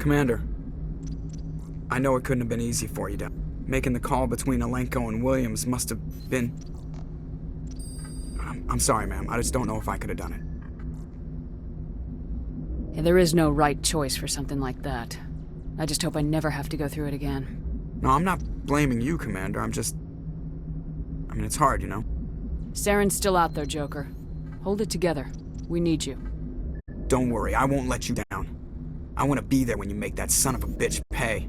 Commander, I know it couldn't have been easy for you to... Making the call between Alenko and Williams must have been... I'm sorry, ma'am. I just don't know if I could have done it. Yeah, there is no right choice for something like that. I just hope I never have to go through it again. No, I'm not blaming you, Commander. I'm just... I mean, it's hard, you know? Saren's still out there, Joker. Hold it together. We need you. Don't worry, I won't let you down. I want to be there when you make that son of a bitch pay.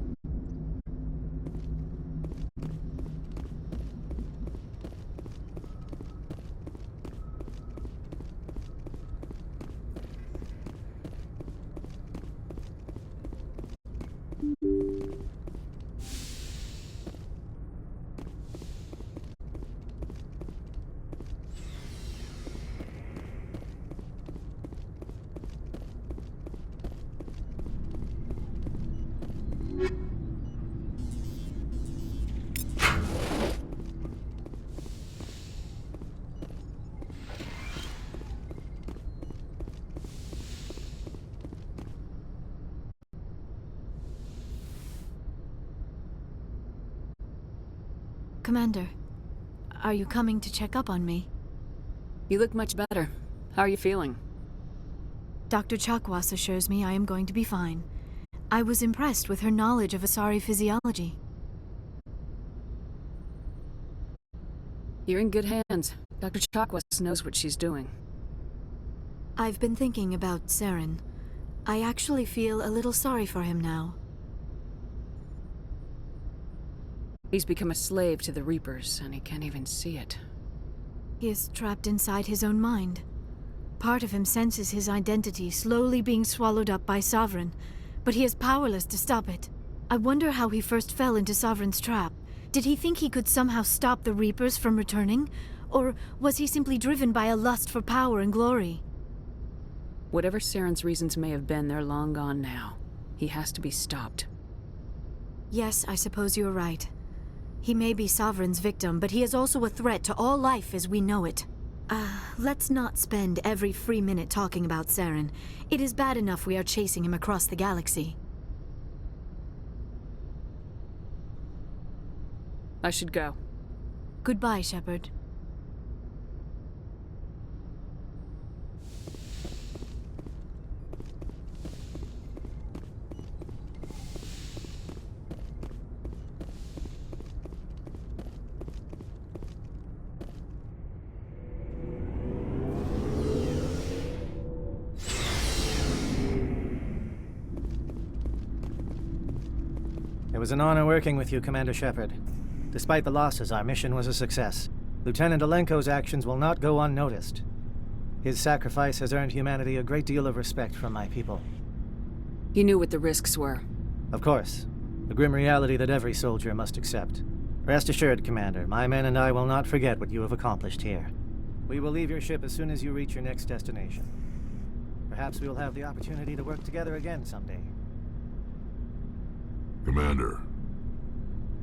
Commander, are you coming to check up on me? You look much better. How are you feeling? Dr. Chakwas assures me I am going to be fine. I was impressed with her knowledge of Asari physiology. You're in good hands. Dr. Chakwas knows what she's doing. I've been thinking about Saren. I actually feel a little sorry for him now. He's become a slave to the Reapers, and he can't even see it. He is trapped inside his own mind. Part of him senses his identity slowly being swallowed up by Sovereign, but he is powerless to stop it. I wonder how he first fell into Sovereign's trap. Did he think he could somehow stop the Reapers from returning? Or was he simply driven by a lust for power and glory? Whatever Saren's reasons may have been, they're long gone now. He has to be stopped. Yes, I suppose you're right. He may be Sovereign's victim, but he is also a threat to all life as we know it. Let's not spend every free minute talking about Saren. It is bad enough we are chasing him across the galaxy. I should go. Goodbye, Shepard. It was an honor working with you, Commander Shepard. Despite the losses, our mission was a success. Lieutenant Alenko's actions will not go unnoticed. His sacrifice has earned humanity a great deal of respect from my people. You knew what the risks were. Of course. The grim reality that every soldier must accept. Rest assured, Commander, my men and I will not forget what you have accomplished here. We will leave your ship as soon as you reach your next destination. Perhaps we will have the opportunity to work together again someday. Commander,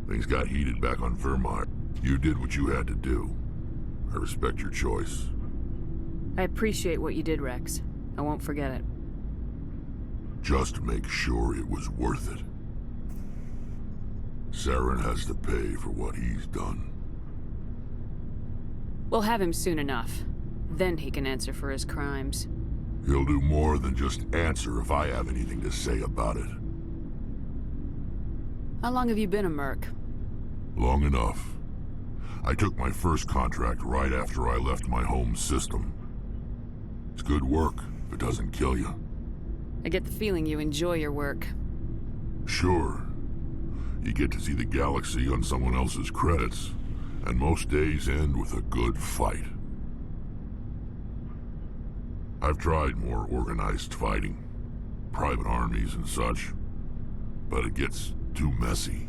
things got heated back on Vermire. You did what you had to do. I respect your choice. I appreciate what you did, Rex. I won't forget it. Just make sure it was worth it. Saren has to pay for what he's done. We'll have him soon enough. Then he can answer for his crimes. He'll do more than just answer if I have anything to say about it. How long have you been a merc? Long enough. I took my first contract right after I left my home system. It's good work if it doesn't kill you. I get the feeling you enjoy your work. Sure. You get to see the galaxy on someone else's credits, and most days end with a good fight. I've tried more organized fighting, private armies and such, but it gets too messy.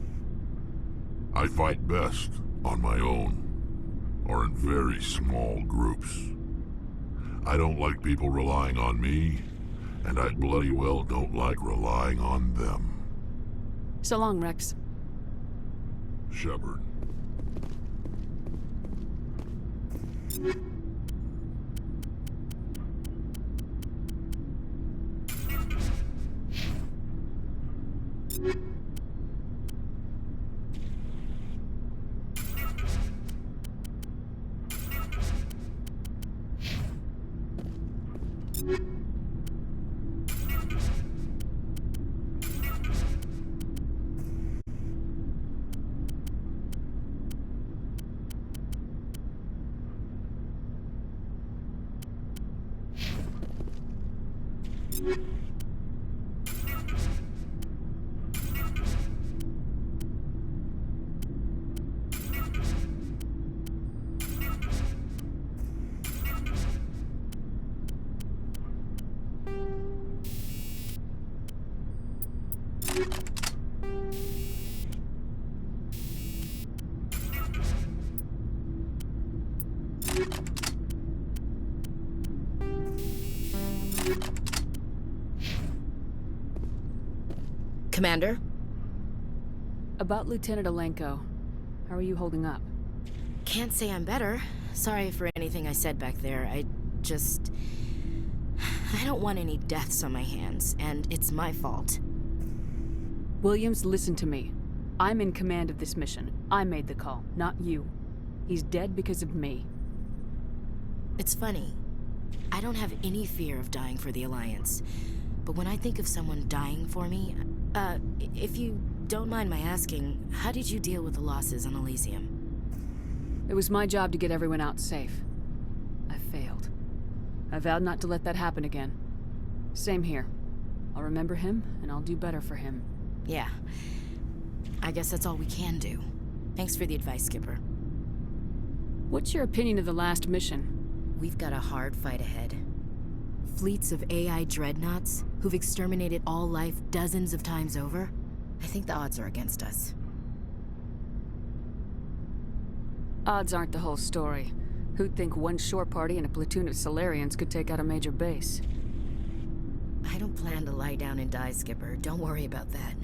I fight best on my own, or in very small groups. I don't like people relying on me, and I bloody well don't like relying on them. So long, Rex. Shepard. Commander? About Lieutenant Alenko. How are you holding up? Can't say I'm better. Sorry for anything I said back there. I don't want any deaths on my hands, and it's my fault. Williams, listen to me. I'm in command of this mission. I made the call, not you. He's dead because of me. It's funny. I don't have any fear of dying for the Alliance. But when I think of someone dying for me, if you don't mind my asking, how did you deal with the losses on Elysium? It was my job to get everyone out safe. I failed. I vowed not to let that happen again. Same here. I'll remember him, and I'll do better for him. Yeah. I guess that's all we can do. Thanks for the advice, Skipper. What's your opinion of the last mission? We've got a hard fight ahead. Fleets of AI dreadnoughts who've exterminated all life dozens of times over. I think the odds are against us. Odds aren't the whole story. Who'd think one shore party and a platoon of Solarians could take out a major base? I don't plan to lie down and die, Skipper. Don't worry about that.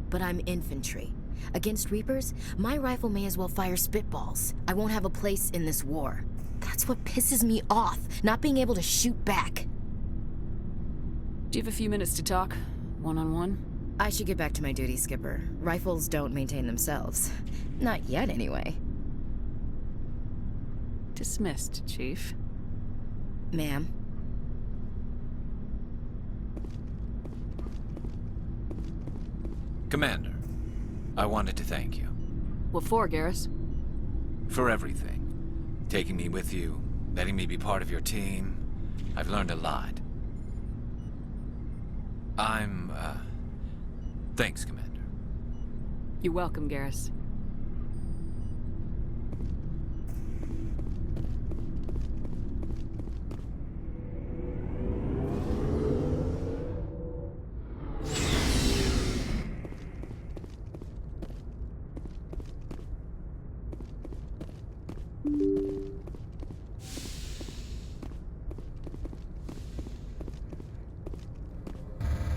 But I'm infantry. Against Reapers, my rifle may as well fire spitballs. I won't have a place in this war. That's what pisses me off, not being able to shoot back. Do you have a few minutes to talk? One-on-one? I should get back to my duty, Skipper. Rifles don't maintain themselves. Not yet, anyway. Dismissed, Chief. Ma'am? Commander, I wanted to thank you. What for, Garrus? For everything. Taking me with you, letting me be part of your team. I've learned a lot. Thanks, Commander. You're welcome, Garrus.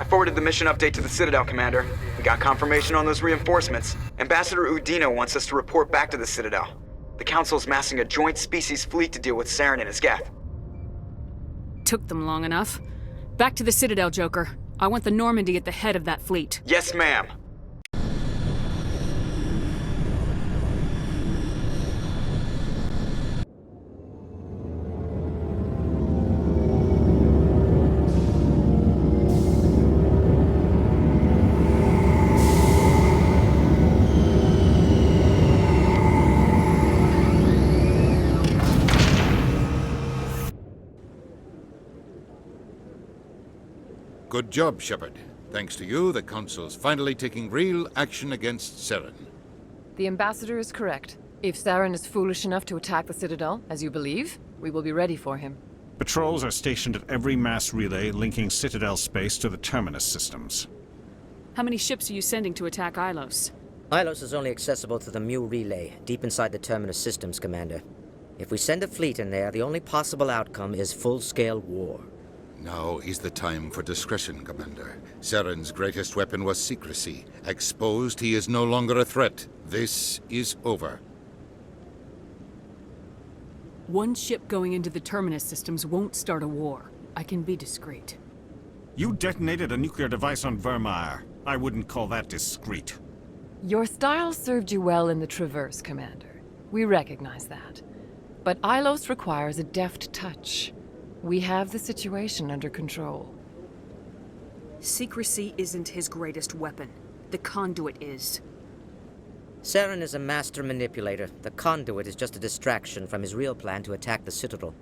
I forwarded the mission update to the Citadel, Commander. We got confirmation on those reinforcements. Ambassador Udina wants us to report back to the Citadel. The Council's massing a joint species fleet to deal with Saren and his Geth. Took them long enough. Back to the Citadel, Joker. I want the Normandy at the head of that fleet. Yes, ma'am. Good job, Shepard. Thanks to you, the Council's finally taking real action against Saren. The Ambassador is correct. If Saren is foolish enough to attack the Citadel, as you believe, we will be ready for him. Patrols are stationed at every mass relay linking Citadel space to the Terminus systems. How many ships are you sending to attack Ilos? Ilos is only accessible to the Mu relay, deep inside the Terminus systems, Commander. If we send a fleet in there, the only possible outcome is full-scale war. Now is the time for discretion, Commander. Saren's greatest weapon was secrecy. Exposed, he is no longer a threat. This is over. One ship going into the Terminus systems won't start a war. I can be discreet. You detonated a nuclear device on Vermeer. I wouldn't call that discreet. Your style served you well in the Traverse, Commander. We recognize that. But Ilos requires a deft touch. We have the situation under control. Secrecy isn't his greatest weapon. The conduit is. Saren is a master manipulator. The conduit is just a distraction from his real plan to attack the Citadel.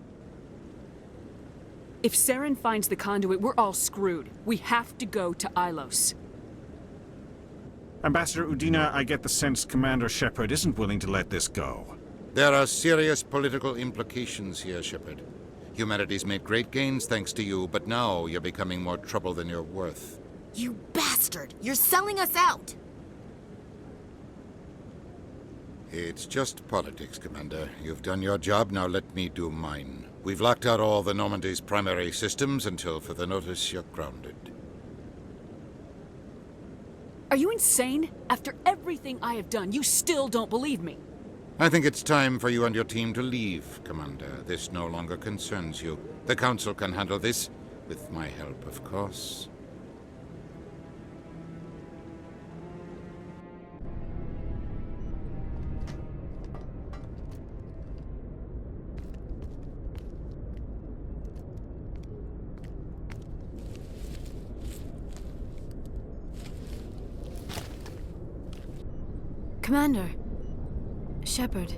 If Saren finds the conduit, we're all screwed. We have to go to Ilos. Ambassador Udina, I get the sense Commander Shepard isn't willing to let this go. There are serious political implications here, Shepard. Humanity's made great gains thanks to you, but now you're becoming more trouble than you're worth. You bastard! You're selling us out! It's just politics, Commander. You've done your job, now let me do mine. We've locked out all the Normandy's primary systems until further notice you're grounded. Are you insane? After everything I have done, you still don't believe me. I think it's time for you and your team to leave, Commander. This no longer concerns you. The Council can handle this, with my help, of course. Commander. Shepard,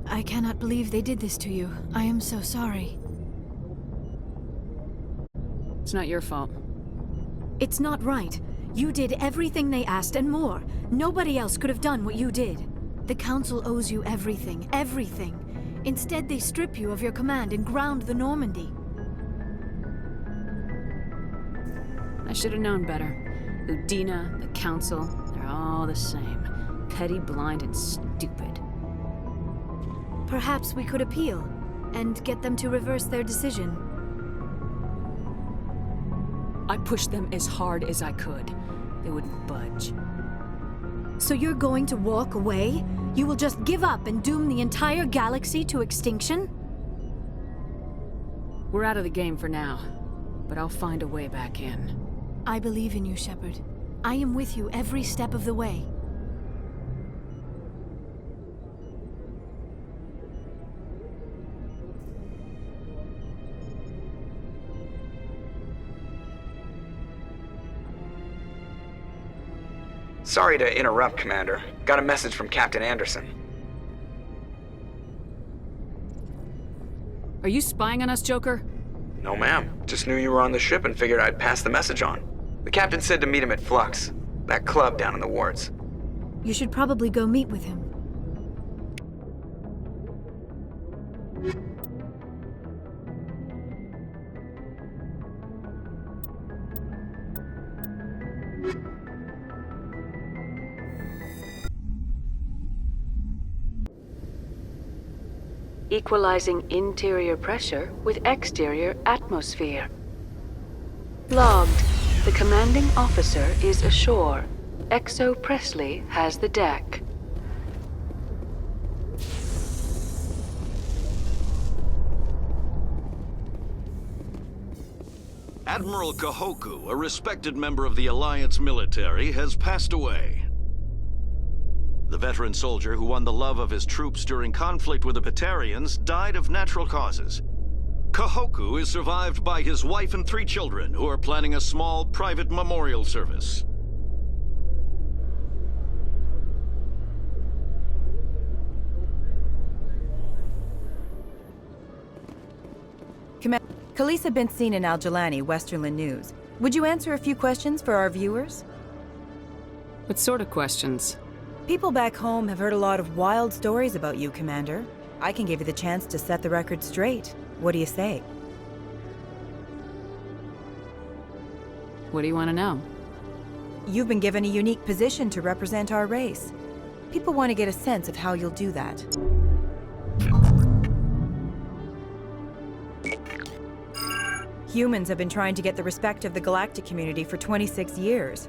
I cannot believe they did this to you. I am so sorry. It's not your fault. It's not right. You did everything they asked and more. Nobody else could have done what you did. The Council owes you everything, everything. Instead, they strip you of your command and ground the Normandy. I should have known better. Udina, the Council, they're all the same. Petty, blind, and stupid. Perhaps we could appeal and get them to reverse their decision. I pushed them as hard as I could. They wouldn't budge. So you're going to walk away? You will just give up and doom the entire galaxy to extinction? We're out of the game for now, but I'll find a way back in. I believe in you, Shepard. I am with you every step of the way. Sorry to interrupt, Commander. Got a message from Captain Anderson. Are you spying on us, Joker? No, ma'am. Just knew you were on the ship and figured I'd pass the message on. The captain said to meet him at Flux, that club down in the wards. You should probably go meet with him. Equalizing interior pressure with exterior atmosphere. Logged. The commanding officer is ashore. Exo Presley has the deck. Admiral Kahoku, a respected member of the Alliance military, has passed away. The veteran soldier who won the love of his troops during conflict with the Batarians died of natural causes. Kahoku is survived by his wife and 3 children, who are planning a small private memorial service. Khalisah been seen in Al-Jalani, Westerland News. Would you answer a few questions for our viewers? What sort of questions? People back home have heard a lot of wild stories about you, Commander. I can give you the chance to set the record straight. What do you say? What do you want to know? You've been given a unique position to represent our race. People want to get a sense of how you'll do that. Humans have been trying to get the respect of the galactic community for 26 years.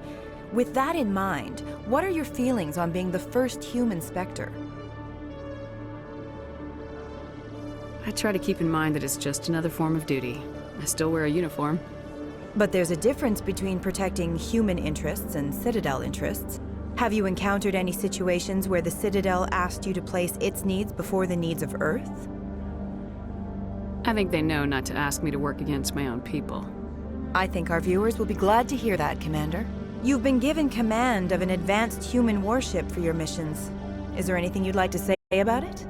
With that in mind, what are your feelings on being the first human Spectre? I try to keep in mind that it's just another form of duty. I still wear a uniform. But there's a difference between protecting human interests and Citadel interests. Have you encountered any situations where the Citadel asked you to place its needs before the needs of Earth? I think they know not to ask me to work against my own people. I think our viewers will be glad to hear that, Commander. You've been given command of an advanced human warship for your missions. Is there anything you'd like to say about it?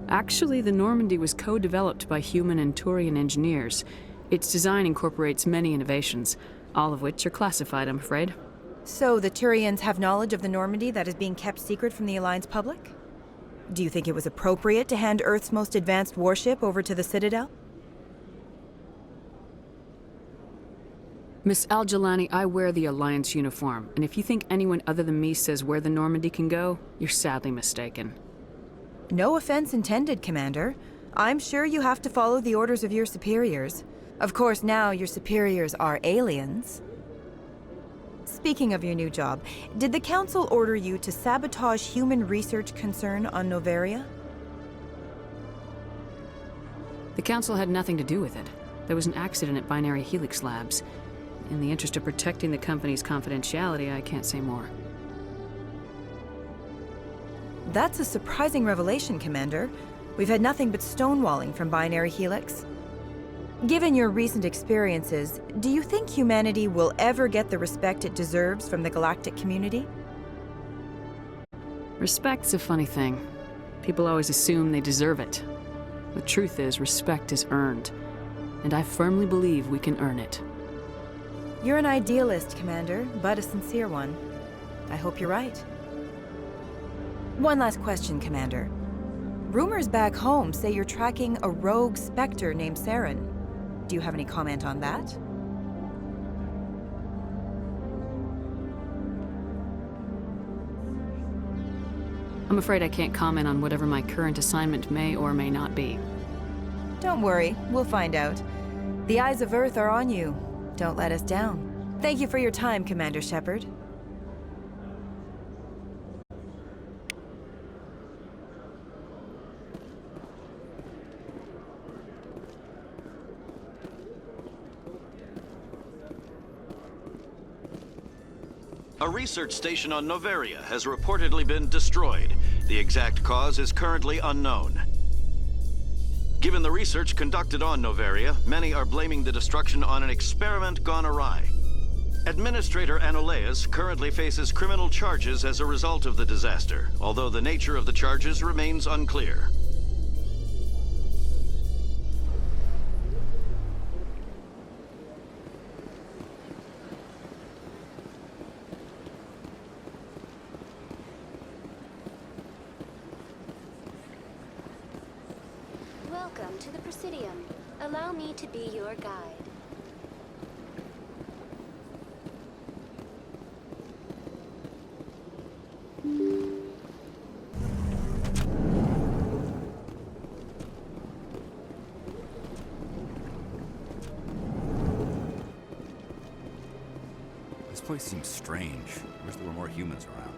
Actually, the Normandy was co-developed by human and Turian engineers. Its design incorporates many innovations, all of which are classified, I'm afraid. So the Turians have knowledge of the Normandy that is being kept secret from the Alliance public? Do you think it was appropriate to hand Earth's most advanced warship over to the Citadel? Miss Al-Jalani, I wear the Alliance uniform, and if you think anyone other than me says where the Normandy can go, you're sadly mistaken. No offense intended, Commander. I'm sure you have to follow the orders of your superiors. Of course, now your superiors are aliens. Speaking of your new job, did the Council order you to sabotage human research concern on Noveria? The Council had nothing to do with it. There was an accident at Binary Helix Labs. In the interest of protecting the company's confidentiality, I can't say more. That's a surprising revelation, Commander. We've had nothing but stonewalling from Binary Helix. Given your recent experiences, do you think humanity will ever get the respect it deserves from the galactic community? Respect's a funny thing. People always assume they deserve it. The truth is, respect is earned. And I firmly believe we can earn it. You're an idealist, Commander, but a sincere one. I hope you're right. One last question, Commander. Rumors back home say you're tracking a rogue Spectre named Saren. Do you have any comment on that? I'm afraid I can't comment on whatever my current assignment may or may not be. Don't worry, we'll find out. The eyes of Earth are on you. Don't let us down. Thank you for your time, Commander Shepard. A research station on Noveria has reportedly been destroyed. The exact cause is currently unknown. Given the research conducted on Noveria, many are blaming the destruction on an experiment gone awry. Administrator Anoleus currently faces criminal charges as a result of the disaster, although the nature of the charges remains unclear. Welcome to the Presidium. Allow me to be your guide. This place seems strange. I wish there were more humans around.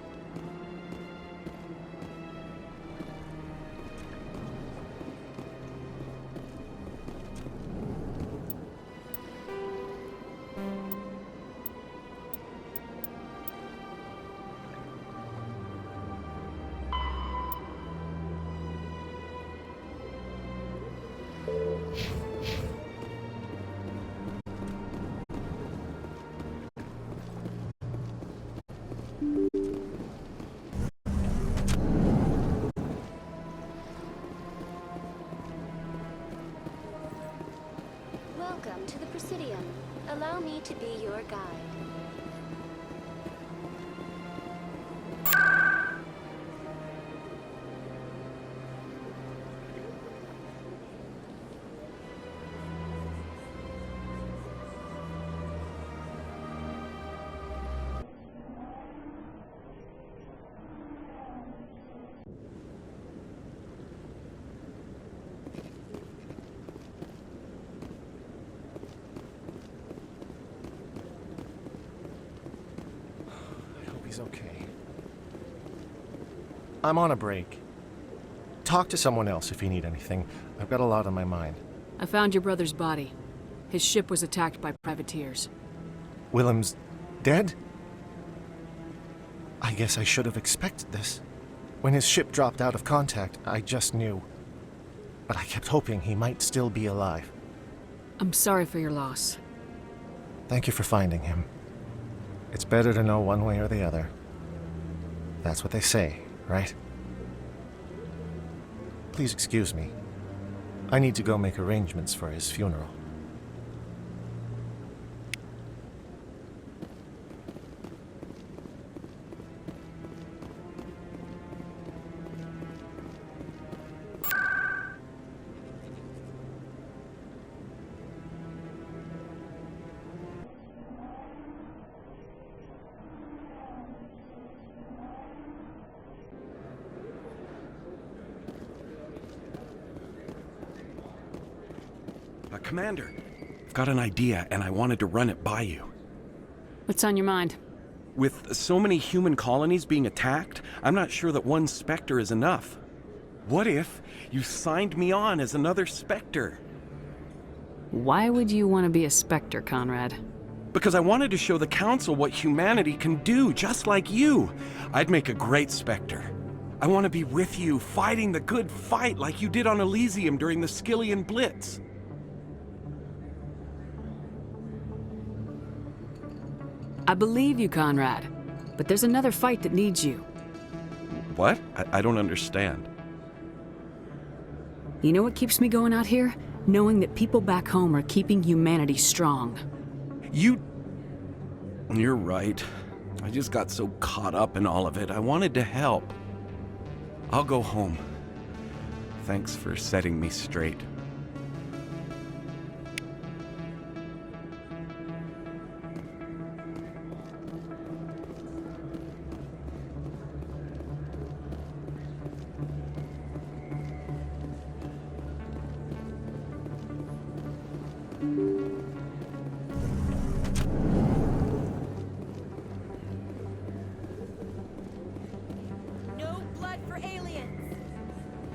Welcome to the Presidium. Allow me to be your guide. He's okay. I'm on a break. Talk to someone else if you need anything. I've got a lot on my mind. I found your brother's body. His ship was attacked by privateers. Willem's dead? I guess I should have expected this. When his ship dropped out of contact, I just knew. But I kept hoping he might still be alive. I'm sorry for your loss. Thank you for finding him. It's better to know one way or the other. That's what they say, right? Please excuse me. I need to go make arrangements for his funeral. Commander, I've got an idea, and I wanted to run it by you. What's on your mind? With so many human colonies being attacked, I'm not sure that one Spectre is enough. What if you signed me on as another Spectre? Why would you want to be a Spectre, Conrad? Because I wanted to show the Council what humanity can do, just like you. I'd make a great Spectre. I want to be with you, fighting the good fight like you did on Elysium during the Skyllian Blitz. I believe you, Conrad. But there's another fight that needs you. What? I don't understand. You know what keeps me going out here? Knowing that people back home are keeping humanity strong. You're right. I just got so caught up in all of it. I wanted to help. I'll go home. Thanks for setting me straight.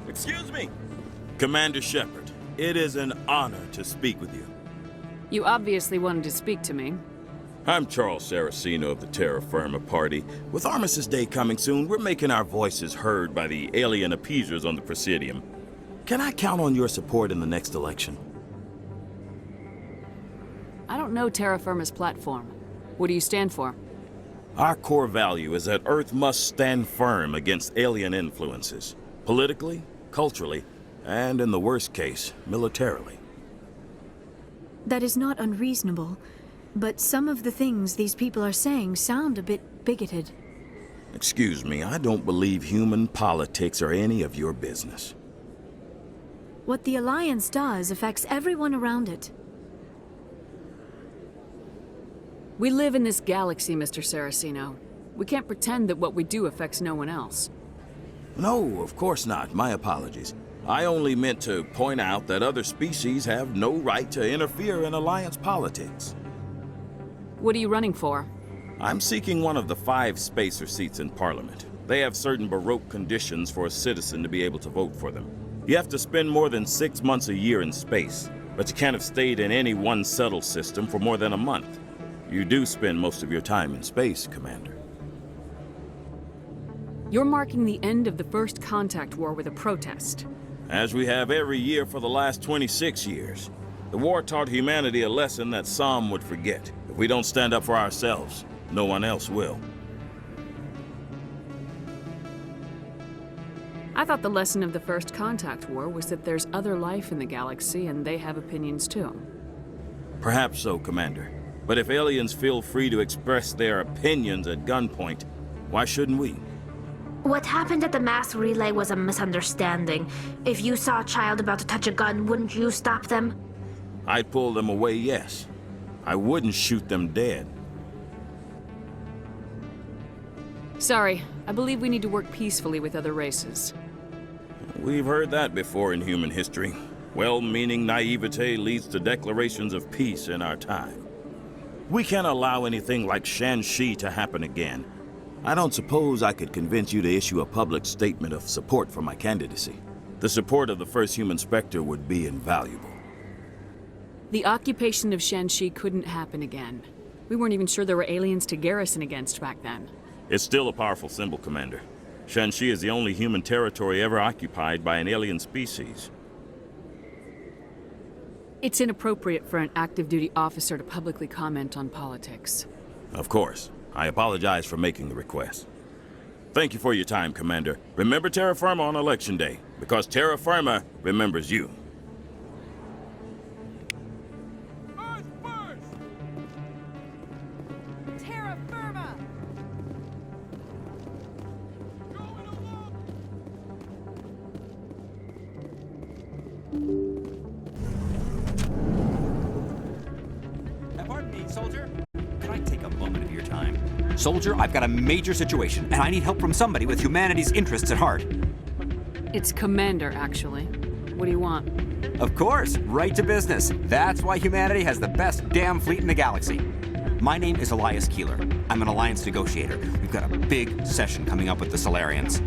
Excuse me, Commander Shepard. It is an honor to speak with you. You obviously wanted to speak to me. I'm Charles Saraceno of the Terra Firma Party. With Armistice Day coming soon, we're making our voices heard by the alien appeasers on the Presidium. Can I count on your support in the next election? I don't know Terra Firma's platform. What do you stand for? Our core value is that Earth must stand firm against alien influences. Politically, culturally, and in the worst case, militarily. That is not unreasonable, but some of the things these people are saying sound a bit bigoted. Excuse me, I don't believe human politics are any of your business. What the Alliance does affects everyone around it. We live in this galaxy, Mr. Saraceno. We can't pretend that what we do affects no one else. No, of course not. My apologies. I only meant to point out that other species have no right to interfere in Alliance politics. What are you running for? I'm seeking one of the 5 spacer seats in Parliament. They have certain Baroque conditions for a citizen to be able to vote for them. You have to spend more than 6 months a year in space, but you can't have stayed in any one settled system for more than a month. You do spend most of your time in space, Commander. You're marking the end of the First Contact War with a protest. As we have every year for the last 26 years. The war taught humanity a lesson that some would forget. If we don't stand up for ourselves, no one else will. I thought the lesson of the First Contact War was that there's other life in the galaxy and they have opinions too. Perhaps so, Commander. But if aliens feel free to express their opinions at gunpoint, why shouldn't we? What happened at the mass relay was a misunderstanding. If you saw a child about to touch a gun, wouldn't you stop them? I'd pull them away, yes. I wouldn't shoot them dead. Sorry, I believe we need to work peacefully with other races. We've heard that before in human history. Well-meaning naivete leads to declarations of peace in our time. We can't allow anything like Shan-Shi to happen again. I don't suppose I could convince you to issue a public statement of support for my candidacy. The support of the first human Spectre would be invaluable. The occupation of Shanxi couldn't happen again. We weren't even sure there were aliens to garrison against back then. It's still a powerful symbol, Commander. Shanxi is the only human territory ever occupied by an alien species. It's inappropriate for an active duty officer to publicly comment on politics. Of course. I apologize for making the request. Thank you for your time, Commander. Remember Terra Firma on Election Day, because Terra Firma remembers you. Terra Firma! Pardon me, soldier. Could I take a moment of your time? Soldier, I've got a major situation, and I need help from somebody with humanity's interests at heart. It's Commander, actually. What do you want? Of course, right to business. That's why humanity has the best damn fleet in the galaxy. My name is Elias Keeler. I'm an Alliance negotiator. We've got a big session coming up with the Solarians.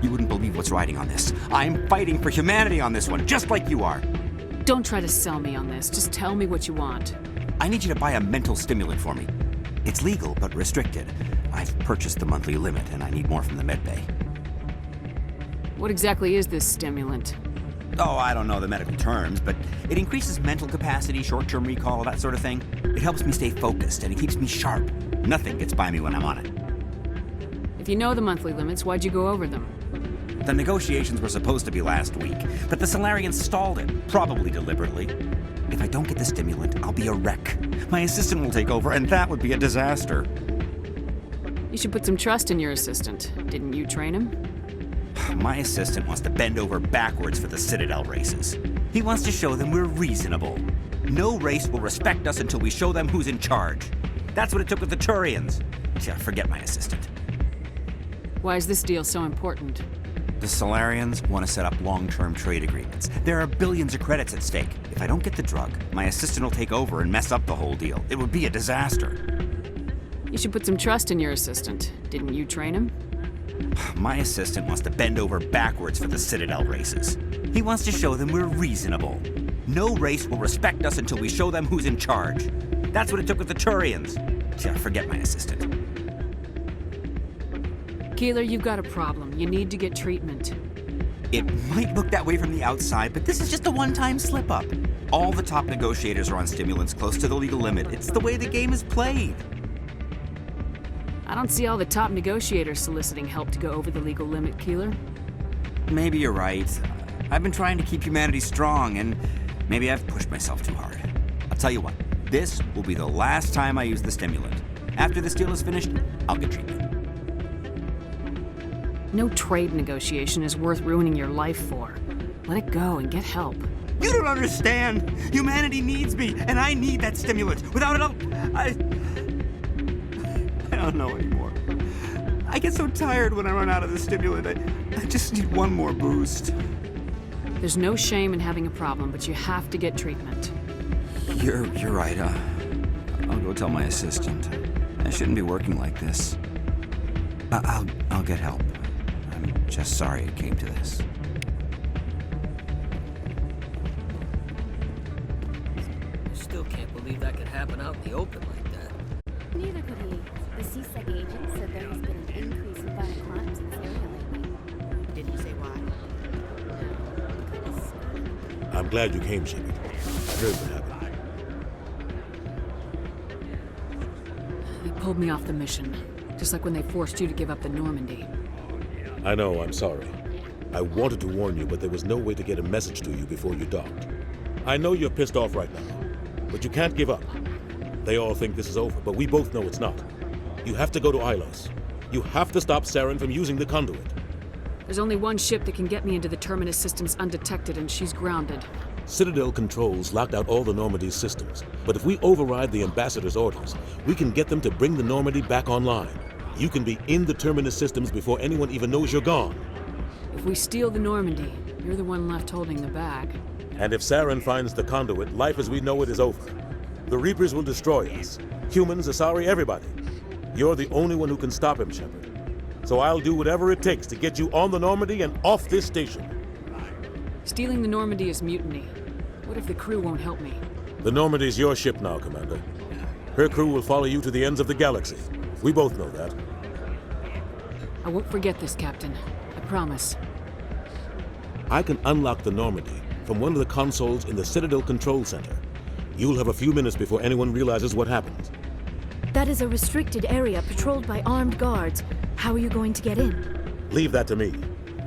You wouldn't believe what's riding on this. I'm fighting for humanity on this one, just like you are. Don't try to sell me on this. Just tell me what you want. I need you to buy a mental stimulant for me. It's legal, but restricted. I've purchased the monthly limit, and I need more from the medbay. What exactly is this stimulant? Oh, I don't know the medical terms, but it increases mental capacity, short-term recall, that sort of thing. It helps me stay focused, and it keeps me sharp. Nothing gets by me when I'm on it. If you know the monthly limits, why'd you go over them? The negotiations were supposed to be last week, but the Solarians stalled it, probably deliberately. If I don't get the stimulant, I'll be a wreck. My assistant will take over, and that would be a disaster. You should put some trust in your assistant. Didn't you train him? My assistant wants to bend over backwards for the Citadel races. He wants to show them we're reasonable. No race will respect us until we show them who's in charge. That's what it took with the Turians. Yeah, forget my assistant. Why is this deal so important? The Solarians want to set up long-term trade agreements. There are billions of credits at stake. If I don't get the drug, my assistant will take over and mess up the whole deal. It would be a disaster. You should put some trust in your assistant. Didn't you train him? My assistant wants to bend over backwards for the Citadel races. He wants to show them we're reasonable. No race will respect us until we show them who's in charge. That's what it took with the Turians. Yeah, forget my assistant. Keeler, you've got a problem. You need to get treatment. It might look that way from the outside, but this is just a one-time slip-up. All the top negotiators are on stimulants close to the legal limit. It's the way the game is played. I don't see all the top negotiators soliciting help to go over the legal limit, Keeler. Maybe you're right. I've been trying to keep humanity strong, and maybe I've pushed myself too hard. I'll tell you what, this will be the last time I use the stimulant. After this deal is finished, I'll get treatment. No trade negotiation is worth ruining your life for. Let it go and get help. You don't understand! Humanity needs me, and I need that stimulant. Without it, I don't know anymore. I get so tired when I run out of the stimulant. I just need one more boost. There's no shame in having a problem, but you have to get treatment. You're right. I'll go tell my assistant. I shouldn't be working like this. I'll get help. I'm just sorry it came to this. I still can't believe that could happen out in the open like that. Neither could he. The CSEC agent said there has been an increase in violent crimes in this area lately. Did he say why? I'm glad you came, Shepard. I heard what happened. They pulled me off the mission, just like when they forced you to give up the Normandy. I know, I'm sorry. I wanted to warn you, but there was no way to get a message to you before you docked. I know you're pissed off right now, but you can't give up. They all think this is over, but we both know it's not. You have to go to Ilos. You have to stop Saren from using the conduit. There's only one ship that can get me into the Terminus systems undetected, and she's grounded. Citadel controls locked out all the Normandy's systems, but if we override the Ambassador's orders, we can get them to bring the Normandy back online. You can be in the Terminus systems before anyone even knows you're gone. If we steal the Normandy, you're the one left holding the bag. And if Saren finds the conduit, life as we know it is over. The Reapers will destroy us. Humans, Asari, everybody. You're the only one who can stop him, Shepard. So I'll do whatever it takes to get you on the Normandy and off this station. Stealing the Normandy is mutiny. What if the crew won't help me? The Normandy's your ship now, Commander. Her crew will follow you to the ends of the galaxy. We both know that. I won't forget this, Captain. I promise. I can unlock the Normandy from one of the consoles in the Citadel Control Center. You'll have a few minutes before anyone realizes what happened. That is a restricted area patrolled by armed guards. How are you going to get in? Leave that to me.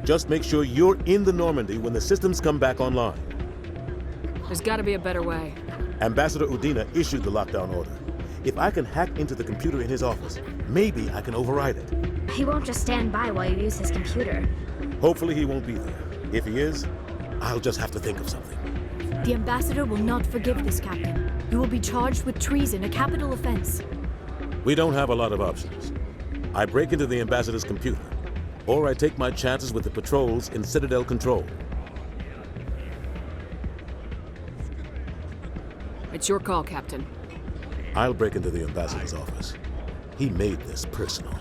Just make sure you're in the Normandy when the systems come back online. There's gotta be a better way. Ambassador Udina issued the lockdown order. If I can hack into the computer in his office, maybe I can override it. He won't just stand by while you use his computer. Hopefully he won't be there. If he is, I'll just have to think of something. The ambassador will not forgive this, Captain. You will be charged with treason, a capital offense. We don't have a lot of options. I break into the ambassador's computer, or I take my chances with the patrols in Citadel Control. It's your call, Captain. I'll break into the ambassador's office. He made this personal.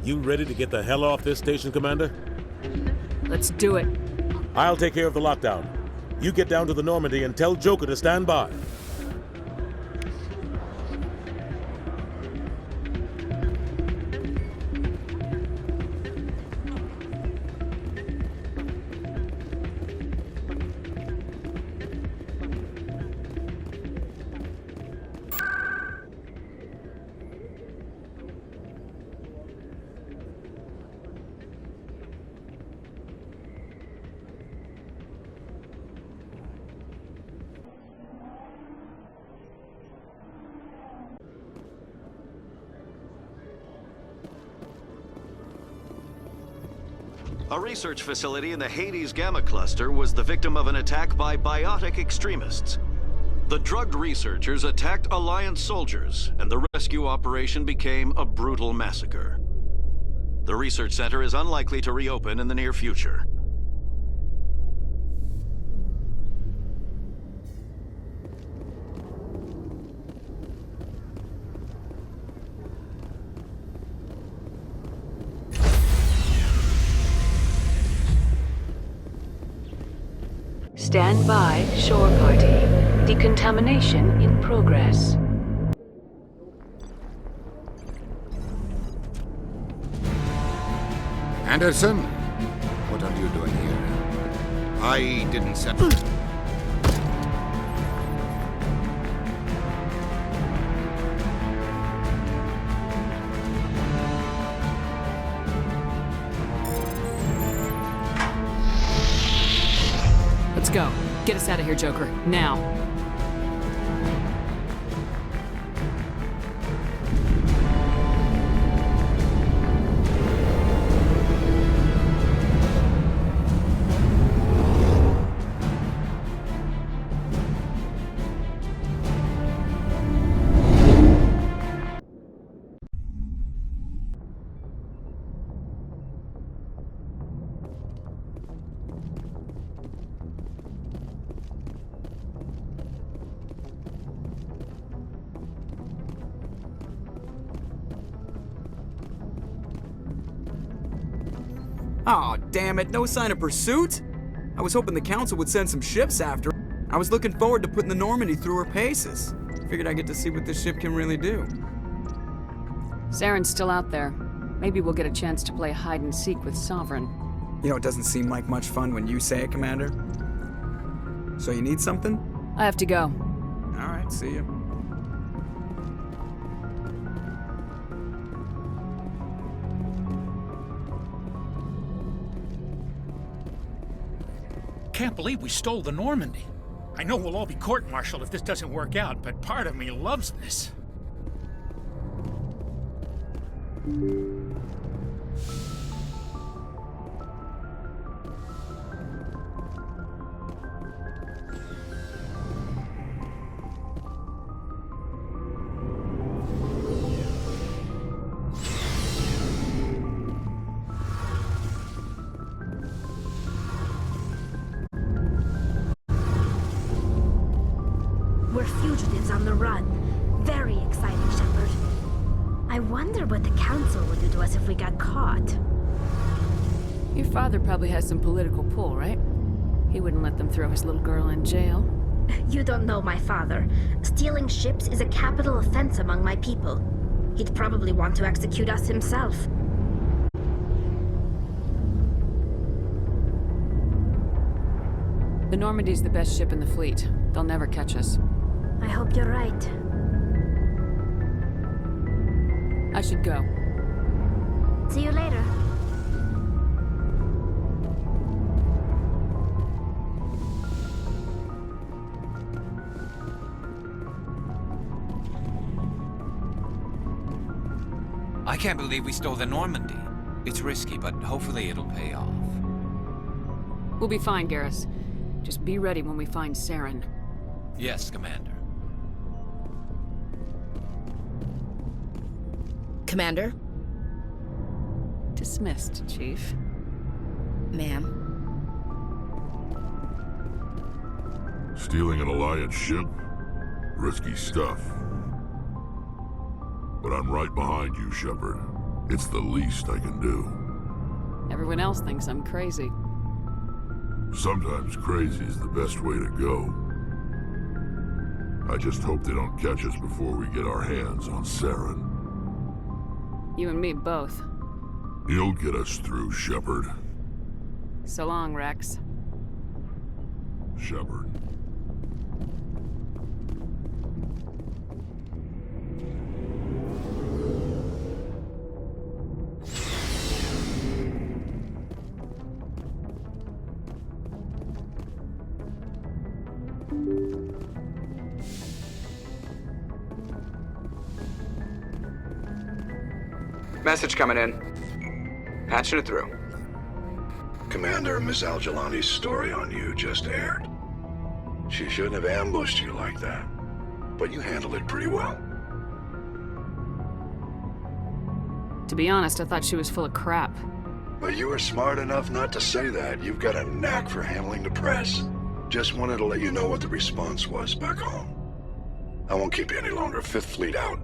You ready to get the hell off this station, Commander? Let's do it. I'll take care of the lockdown. You get down to the Normandy and tell Joker to stand by. A research facility in the Hades Gamma Cluster was the victim of an attack by biotic extremists. The drugged researchers attacked Alliance soldiers, and the rescue operation became a brutal massacre. The research center is unlikely to reopen in the near future. Stand by, shore party. Decontamination in progress. Anderson? What are you doing here? I didn't set... Let's go. Get us out of here, Joker. Now. Aw, damn it, no sign of pursuit? I was hoping the Council would send some ships after her. I was looking forward to putting the Normandy through her paces. Figured I'd get to see what this ship can really do. Saren's still out there. Maybe we'll get a chance to play hide and seek with Sovereign. You know, it doesn't seem like much fun when you say it, Commander. So you need something? I have to go. Alright, see ya. Can't believe we stole the Normandy. I know we'll all be court-martialed if this doesn't work out, but part of me loves this. We're fugitives on the run. Very exciting, Shepard. I wonder what the Council would do to us if we got caught. Your father probably has some political pull, right? He wouldn't let them throw his little girl in jail. You don't know my father. Stealing ships is a capital offense among my people. He'd probably want to execute us himself. The Normandy's the best ship in the fleet. They'll never catch us. I hope you're right. I should go. See you later. I can't believe we stole the Normandy. It's risky, but hopefully it'll pay off. We'll be fine, Garrus. Just be ready when we find Saren. Yes, Commander. Commander? Dismissed, Chief. Ma'am. Stealing an Alliance ship? Risky stuff. But I'm right behind you, Shepard. It's the least I can do. Everyone else thinks I'm crazy. Sometimes crazy is the best way to go. I just hope they don't catch us before we get our hands on Saren. You and me both. He'll get us through, Shepard. So long, Rex. Shepard. Message coming in. Patching it through. Commander, Miss Al-Jalani's story on you just aired. She shouldn't have ambushed you like that, but you handled it pretty well. To be honest, I thought she was full of crap. But you were smart enough not to say that. You've got a knack for handling the press. Just wanted to let you know what the response was back home. I won't keep you any longer. Fifth Fleet out.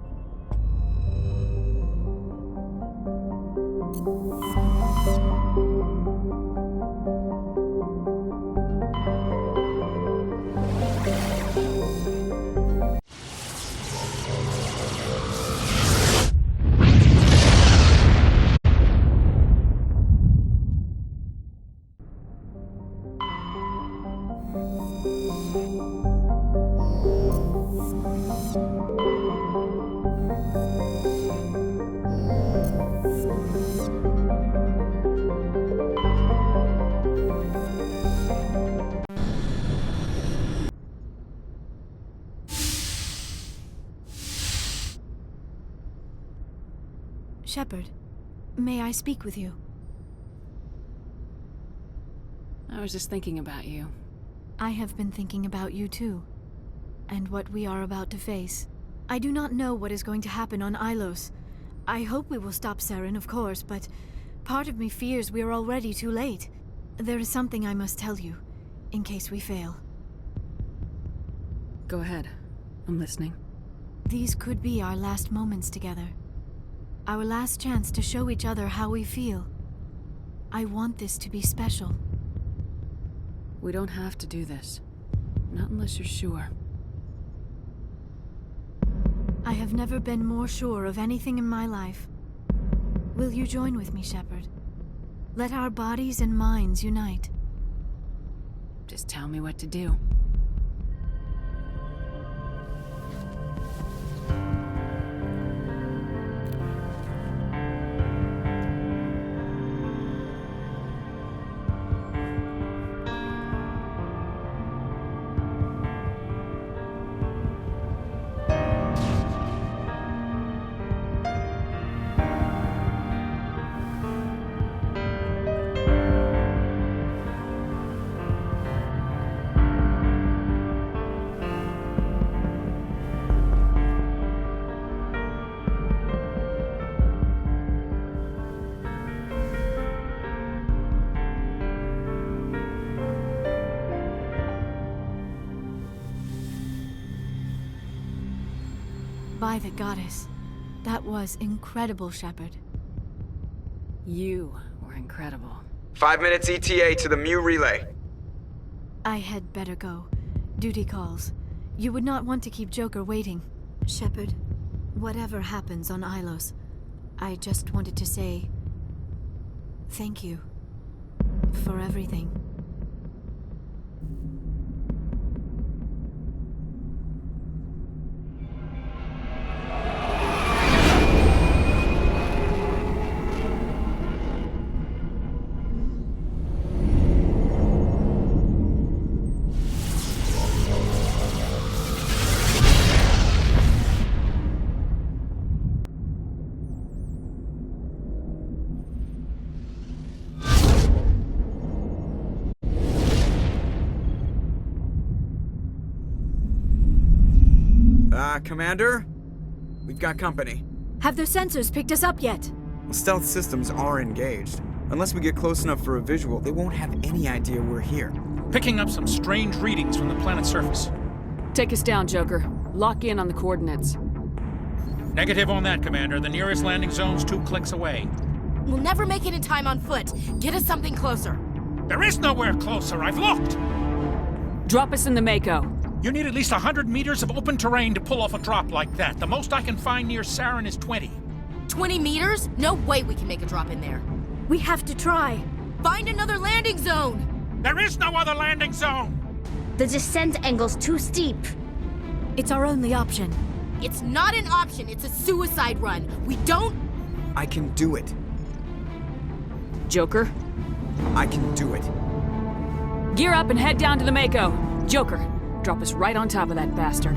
Shepard, may I speak with you? I was just thinking about you. I have been thinking about you too, and what we are about to face. I do not know what is going to happen on Ilos. I hope we will stop Saren, of course, but part of me fears we are already too late. There is something I must tell you, in case we fail. Go ahead. I'm listening. These could be our last moments together. Our last chance to show each other how we feel. I want this to be special. We don't have to do this. Not unless you're sure. I have never been more sure of anything in my life. Will you join with me, Shepard? Let our bodies and minds unite. Just tell me what to do. By the goddess. That was incredible, Shepard. You were incredible. 5 minutes ETA to the Mu relay. I had better go. Duty calls. You would not want to keep Joker waiting. Shepard, whatever happens on Ilos, I just wanted to say thank you for everything. Commander? We've got company. Have their sensors picked us up yet? Well, stealth systems are engaged. Unless we get close enough for a visual, they won't have any idea we're here. Picking up some strange readings from the planet's surface. Take us down, Joker. Lock in on the coordinates. Negative on that, Commander. The nearest landing zone's 2 clicks away. We'll never make it in time on foot. Get us something closer. There is nowhere closer. I've looked. Drop us in the Mako. You need at least 100 meters of open terrain to pull off a drop like that. The most I can find near Saren is 20. 20 meters? No way we can make a drop in there. We have to try. Find another landing zone! There is no other landing zone! The descent angle's too steep. It's our only option. It's not an option, it's a suicide run. We don't... I can do it. Joker? I can do it. Gear up and head down to the Mako. Joker, drop us right on top of that bastard.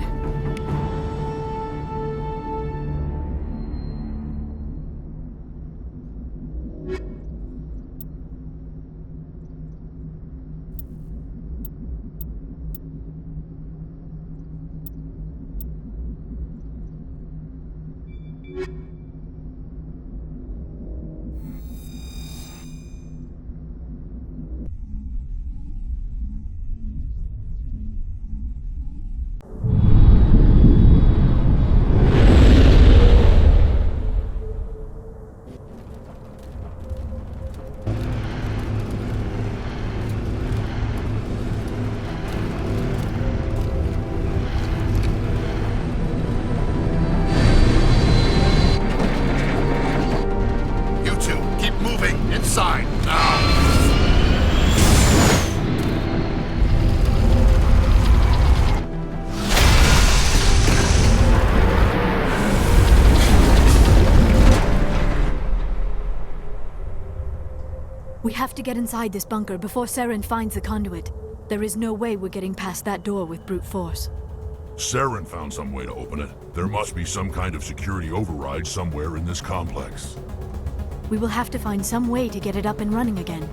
We have to get inside this bunker before Saren finds the conduit. There is no way we're getting past that door with brute force. Saren found some way to open it. There must be some kind of security override somewhere in this complex. We will have to find some way to get it up and running again.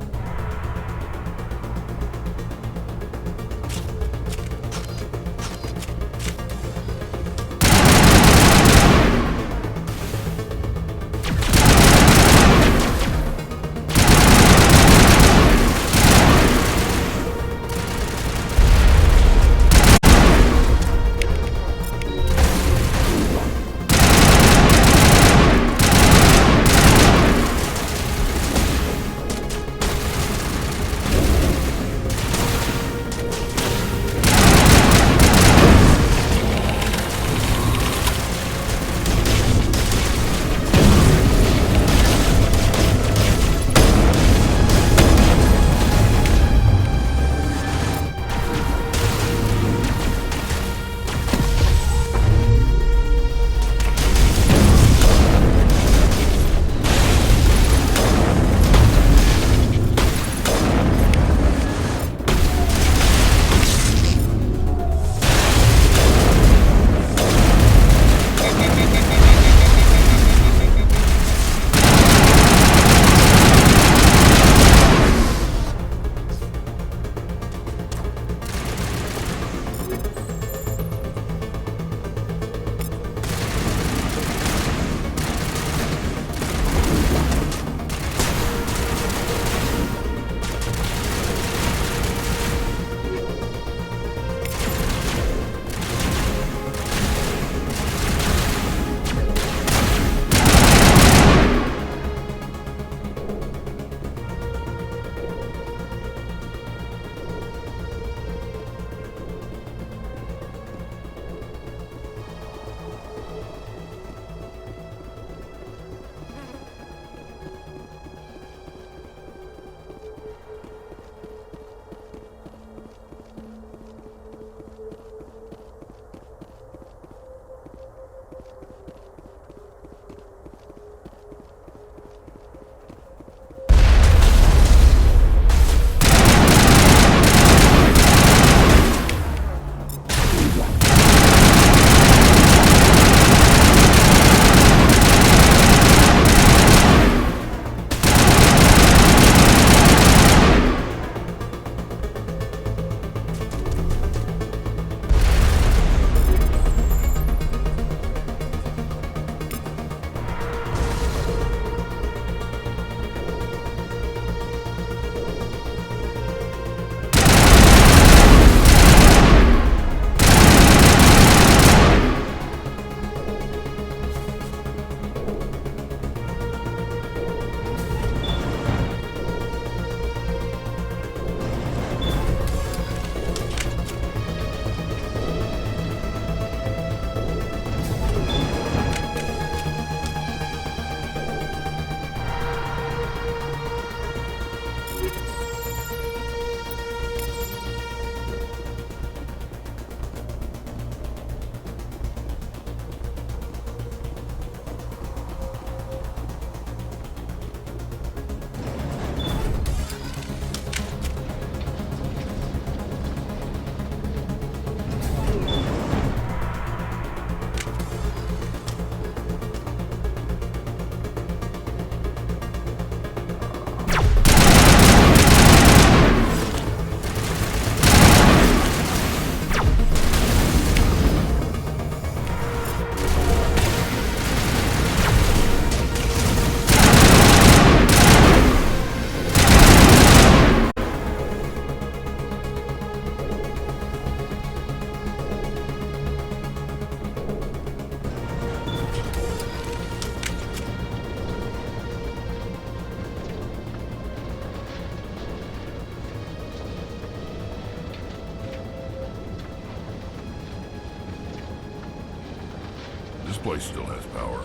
place still has power.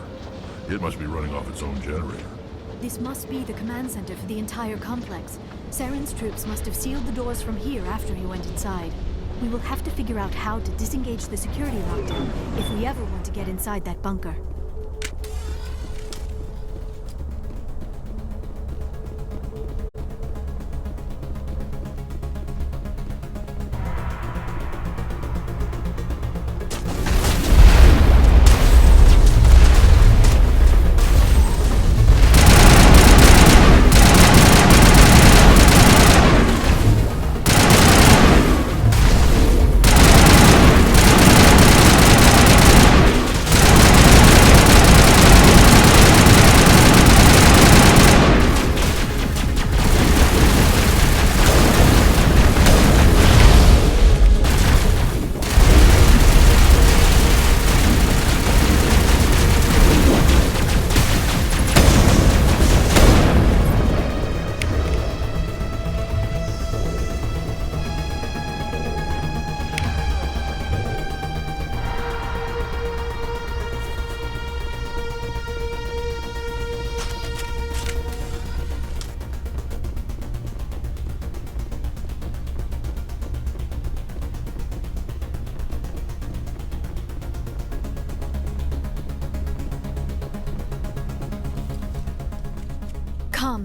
It must be running off its own generator. This must be the command center for the entire complex. Saren's troops must have sealed the doors from here after he went inside. We will have to figure out how to disengage the security lockdown if we ever want to get inside that bunker.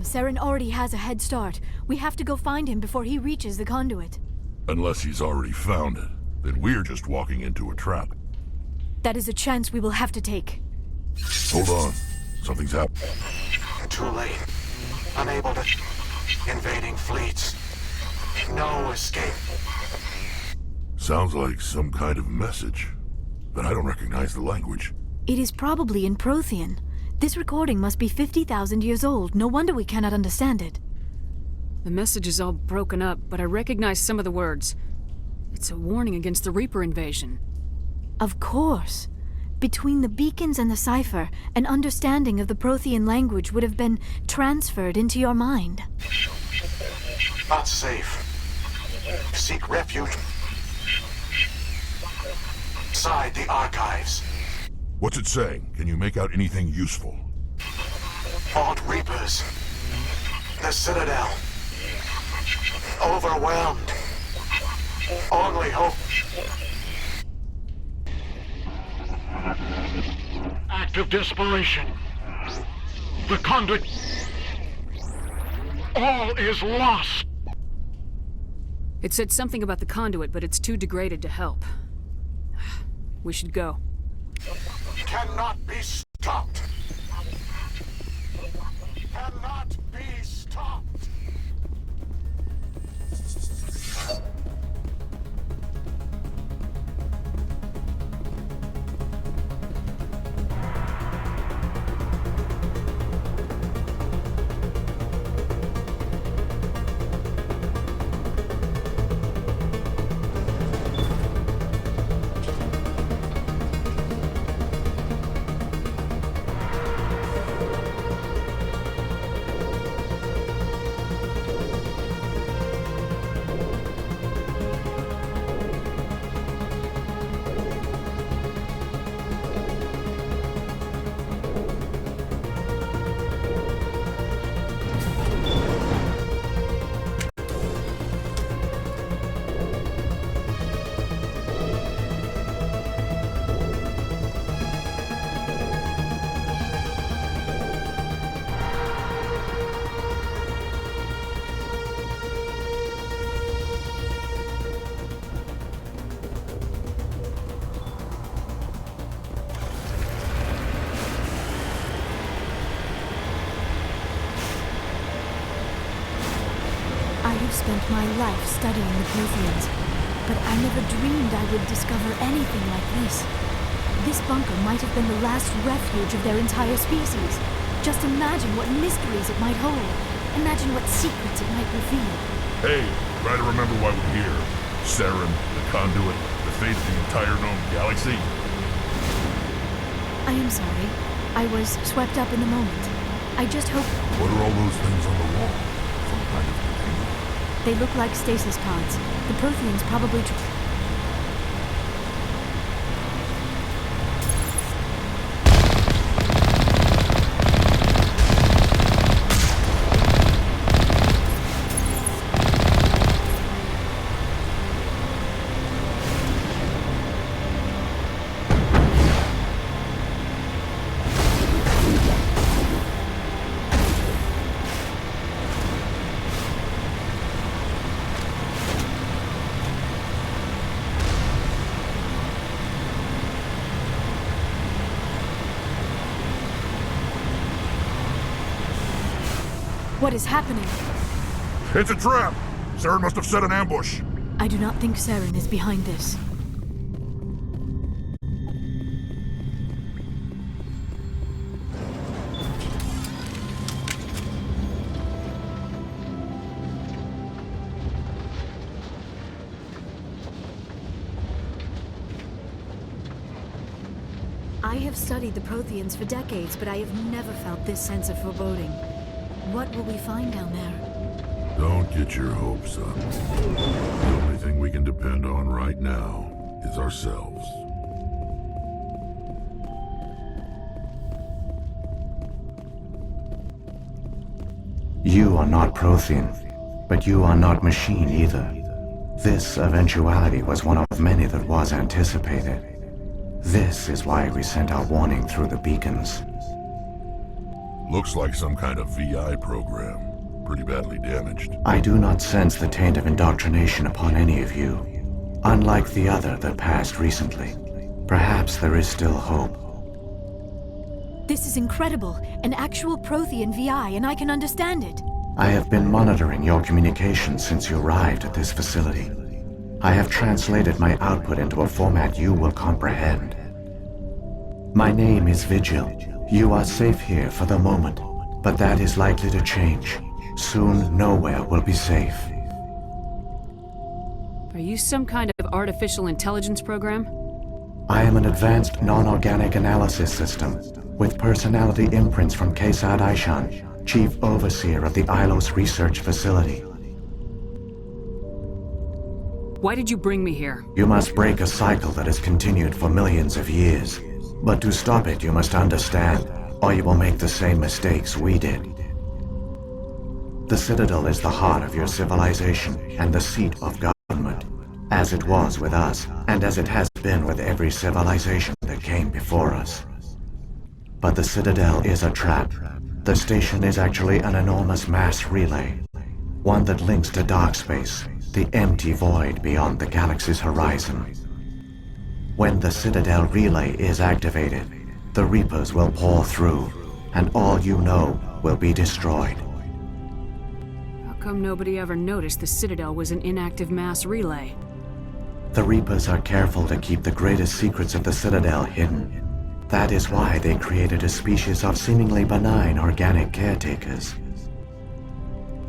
Saren already has a head start. We have to go find him before he reaches the conduit. Unless he's already found it, then we're just walking into a trap. That is a chance we will have to take. Hold on. Something's happened. Too late. Unable to... Invading fleets. No escape. Sounds like some kind of message, but I don't recognize the language. It is probably in Prothean. This recording must be 50,000 years old. No wonder we cannot understand it. The message is all broken up, but I recognize some of the words. It's a warning against the Reaper invasion. Of course. Between the beacons and the cipher, an understanding of the Prothean language would have been transferred into your mind. Not safe. Seek refuge inside the archives. What's it saying? Can you make out anything useful? Vault Reapers. The Citadel. Overwhelmed. Only hope. Act of desperation. The conduit. All is lost. It said something about the conduit, but it's too degraded to help. We should go. Cannot be stopped. Cannot be stopped. I have spent my life studying the Protheans, but I never dreamed I would discover anything like this. This bunker might have been the last refuge of their entire species. Just imagine what mysteries it might hold. Imagine what secrets it might reveal. Hey, try to remember why we're here. Saren, the conduit, the fate of the entire known galaxy. I am sorry. I was swept up in the moment. I just hope... What are all those things on the wall? Some kind of container? They look like stasis pods. The Protheans probably... What is happening? It's a trap! Saren must have set an ambush. I do not think Saren is behind this. I have studied the Protheans for decades, but I have never felt this sense of foreboding. What will we find down there? Don't get your hopes up. The only thing we can depend on right now is ourselves. You are not Prothean, but you are not machine either. This eventuality was one of many that was anticipated. This is why we sent our warning through the beacons. Looks like some kind of VI program. Pretty badly damaged. I do not sense the taint of indoctrination upon any of you. Unlike the other that passed recently. Perhaps there is still hope. This is incredible. An actual Prothean VI, and I can understand it. I have been monitoring your communications since you arrived at this facility. I have translated my output into a format you will comprehend. My name is Vigil. You are safe here for the moment, but that is likely to change. Soon, nowhere will be safe. Are you some kind of artificial intelligence program? I am an advanced non-organic analysis system, with personality imprints from Kesad Aishan, Chief Overseer of the Ilos Research Facility. Why did you bring me here? You must break a cycle that has continued for millions of years. But to stop it, you must understand, or you will make the same mistakes we did. The Citadel is the heart of your civilization and the seat of government, as it was with us, and as it has been with every civilization that came before us. But the Citadel is a trap. The station is actually an enormous mass relay, one that links to dark space, the empty void beyond the galaxy's horizon. When the Citadel relay is activated, the Reapers will pour through, and all you know will be destroyed. How come nobody ever noticed the Citadel was an inactive mass relay? The Reapers are careful to keep the greatest secrets of the Citadel hidden. That is why they created a species of seemingly benign organic caretakers.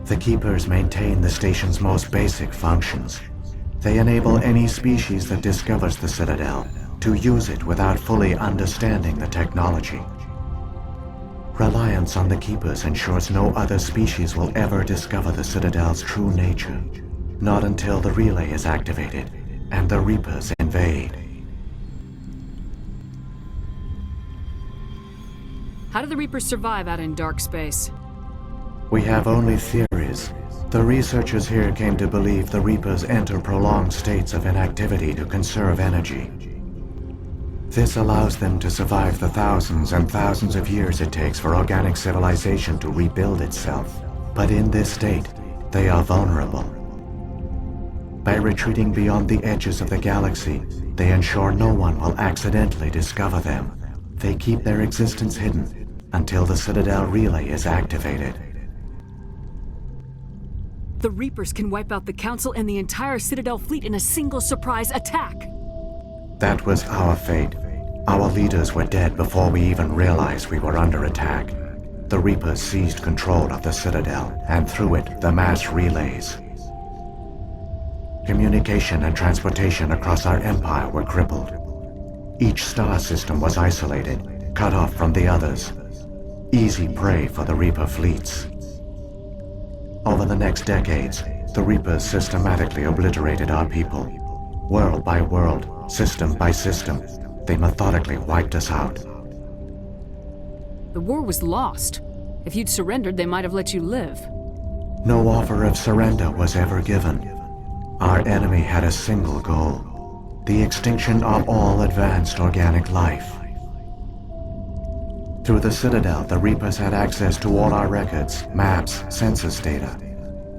The Keepers maintain the station's most basic functions. They enable any species that discovers the Citadel to use it without fully understanding the technology. Reliance on the Keepers ensures no other species will ever discover the Citadel's true nature. Not until the relay is activated and the Reapers invade. How do the Reapers survive out in dark space? We have only theories. The researchers here came to believe the Reapers enter prolonged states of inactivity to conserve energy. This allows them to survive the thousands and thousands of years it takes for organic civilization to rebuild itself. But in this state, they are vulnerable. By retreating beyond the edges of the galaxy, they ensure no one will accidentally discover them. They keep their existence hidden until the Citadel relay is activated. The Reapers can wipe out the Council and the entire Citadel fleet in a single surprise attack. That was our fate. Our leaders were dead before we even realized we were under attack. The Reapers seized control of the Citadel, and through it, the mass relays. Communication and transportation across our empire were crippled. Each star system was isolated, cut off from the others. Easy prey for the Reaper fleets. Over the next decades, the Reapers systematically obliterated our people. World by world, system by system, they methodically wiped us out. The war was lost. If you'd surrendered, they might have let you live. No offer of surrender was ever given. Our enemy had a single goal: the extinction of all advanced organic life. Through the Citadel, the Reapers had access to all our records, maps, census data.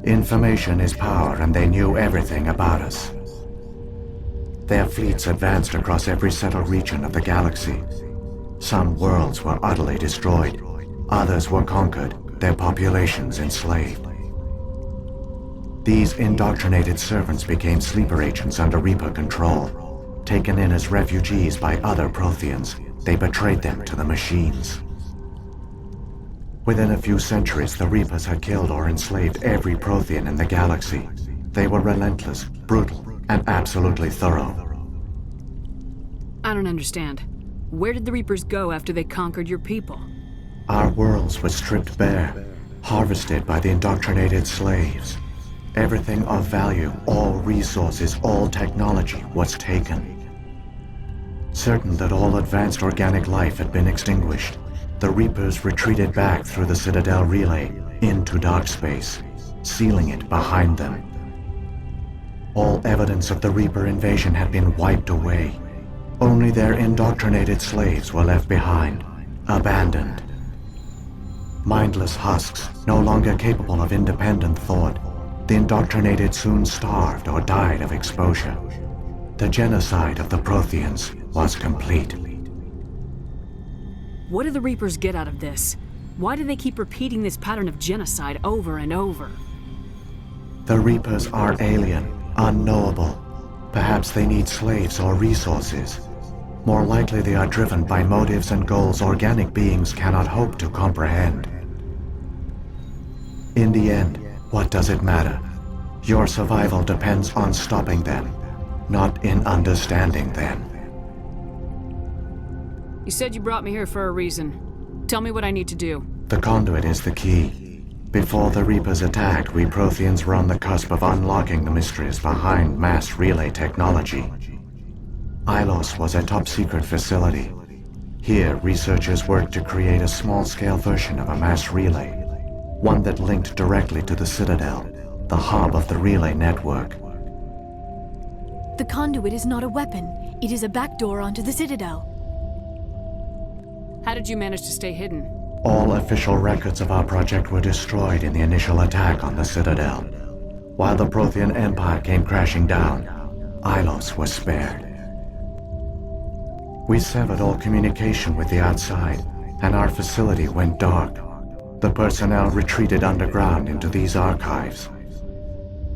Information is power, and they knew everything about us. Their fleets advanced across every settled region of the galaxy. Some worlds were utterly destroyed, others were conquered, their populations enslaved. These indoctrinated servants became sleeper agents under Reaper control. Taken in as refugees by other Protheans, they betrayed them to the machines. Within a few centuries, the Reapers had killed or enslaved every Prothean in the galaxy. They were relentless, brutal, and absolutely thorough. I don't understand. Where did the Reapers go after they conquered your people? Our worlds were stripped bare, harvested by the indoctrinated slaves. Everything of value, all resources, all technology was taken. Certain that all advanced organic life had been extinguished, the Reapers retreated back through the Citadel relay into dark space, sealing it behind them. All evidence of the Reaper invasion had been wiped away. Only their indoctrinated slaves were left behind, abandoned. Mindless husks, no longer capable of independent thought, the indoctrinated soon starved or died of exposure. The genocide of the Protheans was complete. What do the Reapers get out of this? Why do they keep repeating this pattern of genocide over and over? The Reapers are alien, unknowable. Perhaps they need slaves or resources. More likely they are driven by motives and goals organic beings cannot hope to comprehend. In the end, what does it matter? Your survival depends on stopping them, not in understanding them. You said you brought me here for a reason. Tell me what I need to do. The conduit is the key. Before the Reapers attacked, we Protheans were on the cusp of unlocking the mysteries behind mass relay technology. Ilos was a top-secret facility. Here, researchers worked to create a small-scale version of a mass relay, one that linked directly to the Citadel, the hub of the relay network. The conduit is not a weapon. It is a backdoor onto the Citadel. How did you manage to stay hidden? All official records of our project were destroyed in the initial attack on the Citadel. While the Prothean Empire came crashing down, Ilos was spared. We severed all communication with the outside, and our facility went dark. The personnel retreated underground into these archives.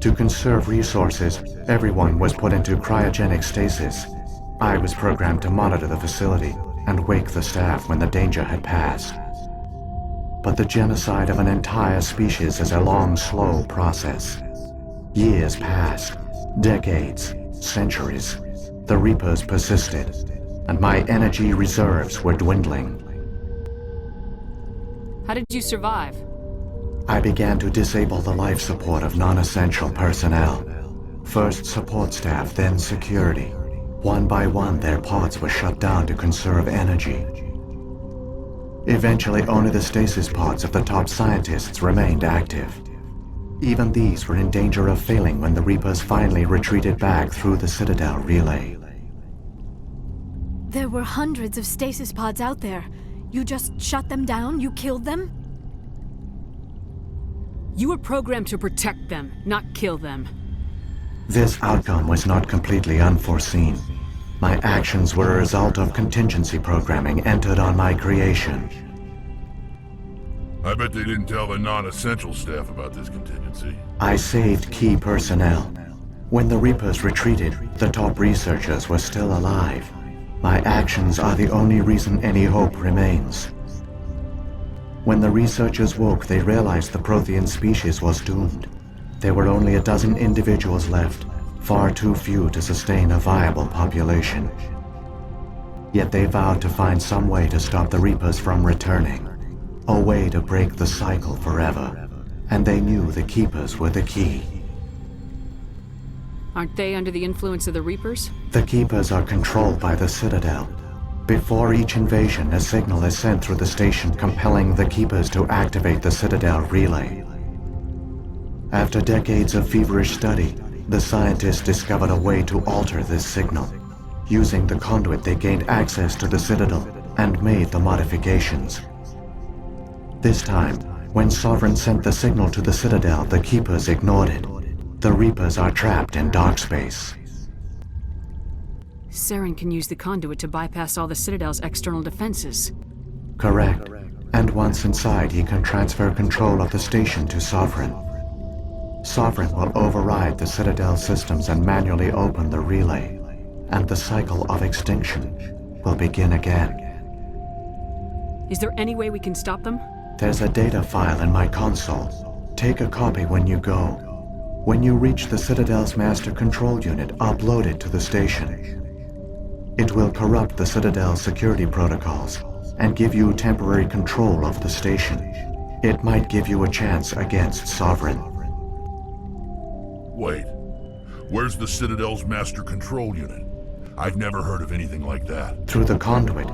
To conserve resources, everyone was put into cryogenic stasis. I was programmed to monitor the facility and wake the staff when the danger had passed. But the genocide of an entire species is a long, slow process. Years passed, decades, centuries. The Reapers persisted, and my energy reserves were dwindling. How did you survive? I began to disable the life support of non-essential personnel. First support staff, then security. One by one, their pods were shut down to conserve energy. Eventually, only the stasis pods of the top scientists remained active. Even these were in danger of failing when the Reapers finally retreated back through the Citadel relay. There were hundreds of stasis pods out there. You just shut them down? You killed them? You were programmed to protect them, not kill them. This outcome was not completely unforeseen. My actions were a result of contingency programming entered on my creation. I bet they didn't tell the non-essential staff about this contingency. I saved key personnel. When the Reapers retreated, the top researchers were still alive. My actions are the only reason any hope remains. When the researchers woke, they realized the Prothean species was doomed. There were only a dozen individuals left, far too few to sustain a viable population. Yet they vowed to find some way to stop the Reapers from returning, a way to break the cycle forever, and they knew the Keepers were the key. Aren't they under the influence of the Reapers? The Keepers are controlled by the Citadel. Before each invasion, a signal is sent through the station compelling the Keepers to activate the Citadel relay. After decades of feverish study, the scientists discovered a way to alter this signal. Using the conduit, they gained access to the Citadel and made the modifications. This time, when Sovereign sent the signal to the Citadel, the Keepers ignored it. The Reapers are trapped in dark space. Saren can use the conduit to bypass all the Citadel's external defenses. Correct. And once inside, he can transfer control of the station to Sovereign. Sovereign will override the Citadel systems and manually open the relay, and the cycle of extinction will begin again. Is there any way we can stop them? There's a data file in my console. Take a copy when you go. When you reach the Citadel's master control unit, upload it to the station. It will corrupt the Citadel's security protocols and give you temporary control of the station. It might give you a chance against Sovereign. Wait. Where's the Citadel's master control unit? I've never heard of anything like that. Through the conduit.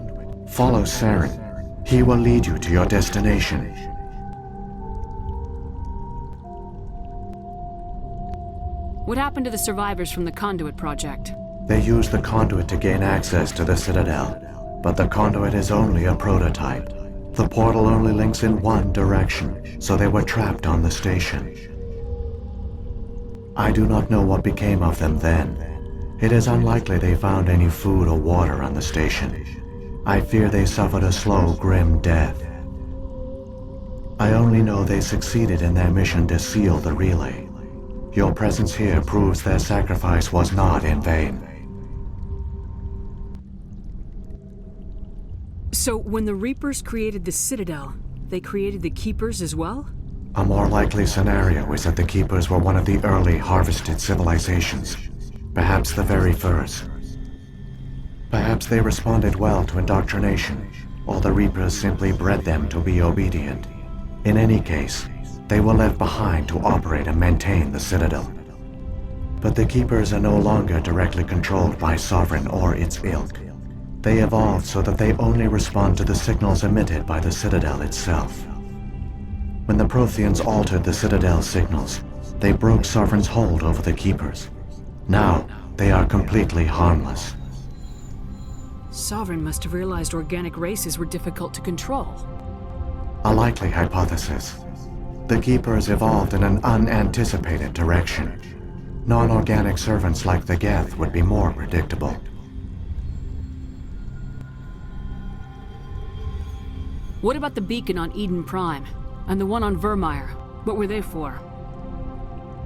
Follow Saren. He will lead you to your destination. What happened to the survivors from the Conduit project? They used the conduit to gain access to the Citadel, but the conduit is only a prototype. The portal only links in one direction, so they were trapped on the station. I do not know what became of them then. It is unlikely they found any food or water on the station. I fear they suffered a slow, grim death. I only know they succeeded in their mission to seal the relay. Your presence here proves their sacrifice was not in vain. So, when the Reapers created the Citadel, they created the Keepers as well? A more likely scenario is that the Keepers were one of the early harvested civilizations. Perhaps the very first. Perhaps they responded well to indoctrination, or the Reapers simply bred them to be obedient. In any case, they were left behind to operate and maintain the Citadel. But the Keepers are no longer directly controlled by Sovereign or its ilk. They evolved so that they only respond to the signals emitted by the Citadel itself. When the Protheans altered the Citadel's signals, they broke Sovereign's hold over the Keepers. Now, they are completely harmless. Sovereign must have realized organic races were difficult to control. A likely hypothesis. The Keepers evolved in an unanticipated direction. Non-organic servants like the Geth would be more predictable. What about the beacon on Eden Prime? And the one on Vermeer? What were they for?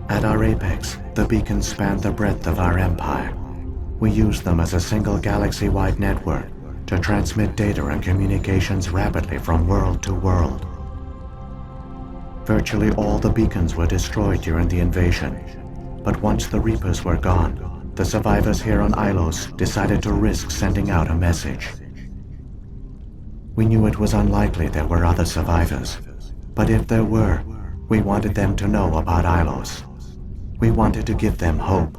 At our apex, the beacons spanned the breadth of our empire. We used them as a single galaxy-wide network to transmit data and communications rapidly from world to world. Virtually all the beacons were destroyed during the invasion, but once the Reapers were gone, the survivors here on Ilos decided to risk sending out a message. We knew it was unlikely there were other survivors, but if there were, we wanted them to know about Ilos. We wanted to give them hope,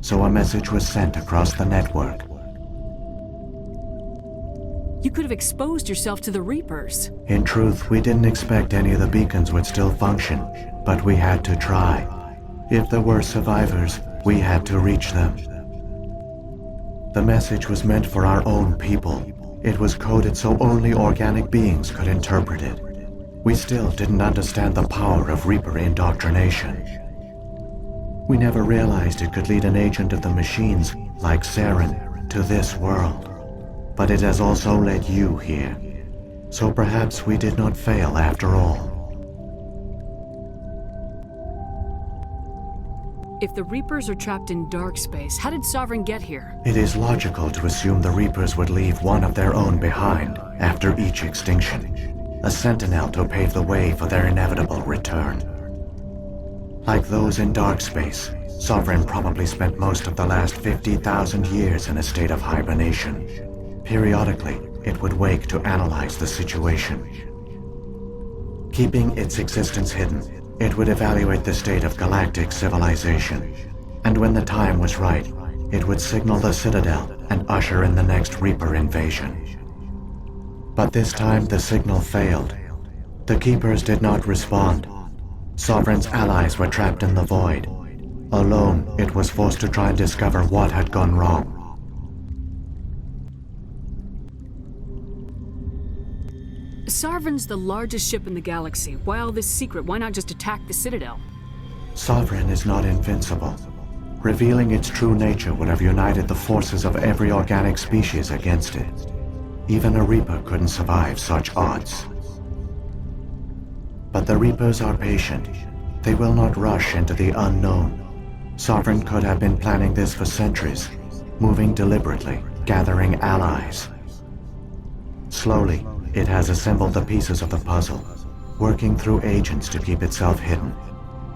so a message was sent across the network. You could have exposed yourself to the Reapers. In truth, we didn't expect any of the beacons would still function, but we had to try. If there were survivors, we had to reach them. The message was meant for our own people. It was coded so only organic beings could interpret it. We still didn't understand the power of Reaper indoctrination. We never realized it could lead an agent of the machines, like Saren, to this world. But it has also led you here. So perhaps we did not fail after all. If the Reapers are trapped in dark space, how did Sovereign get here? It is logical to assume the Reapers would leave one of their own behind after each extinction. A sentinel to pave the way for their inevitable return. Like those in dark space, Sovereign probably spent most of the last 50,000 years in a state of hibernation. Periodically, it would wake to analyze the situation. Keeping its existence hidden, it would evaluate the state of galactic civilization. And when the time was right, it would signal the Citadel and usher in the next Reaper invasion. But this time the signal failed. The Keepers did not respond. Sovereign's allies were trapped in the void. Alone, it was forced to try and discover what had gone wrong. Sovereign's the largest ship in the galaxy. Why all this secret? Why not just attack the Citadel? Sovereign is not invincible. Revealing its true nature would have united the forces of every organic species against it. Even a Reaper couldn't survive such odds. But the Reapers are patient. They will not rush into the unknown. Sovereign could have been planning this for centuries, moving deliberately, gathering allies. Slowly, it has assembled the pieces of the puzzle, working through agents to keep itself hidden.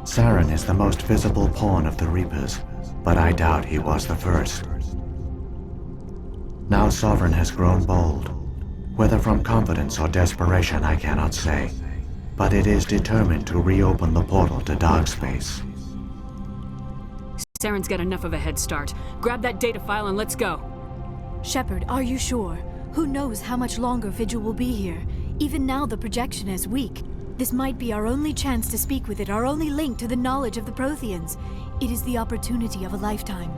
Saren is the most visible pawn of the Reapers, but I doubt he was the first. Now Sovereign has grown bold. Whether from confidence or desperation, I cannot say. But it is determined to reopen the portal to Darkspace. Saren's got enough of a head start. Grab that data file and let's go. Shepard, are you sure? Who knows how much longer Vigil will be here? Even now the projection is weak. This might be our only chance to speak with it, our only link to the knowledge of the Protheans. It is the opportunity of a lifetime.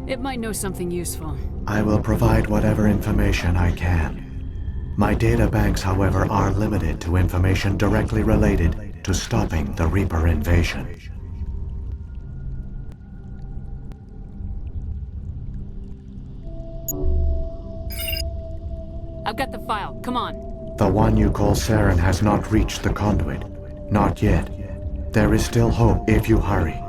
It might know something useful. I will provide whatever information I can. My data banks, however, are limited to information directly related to stopping the Reaper invasion. I've got the file. Come on. The one you call Saren has not reached the conduit. Not yet. There is still hope if you hurry.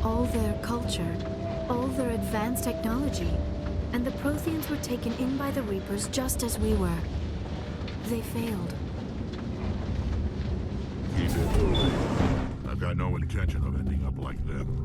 All their culture, all their advanced technology, and the Protheans were taken in by the Reapers just as we were. They failed. Keep it moving. I've got no intention of ending up like them.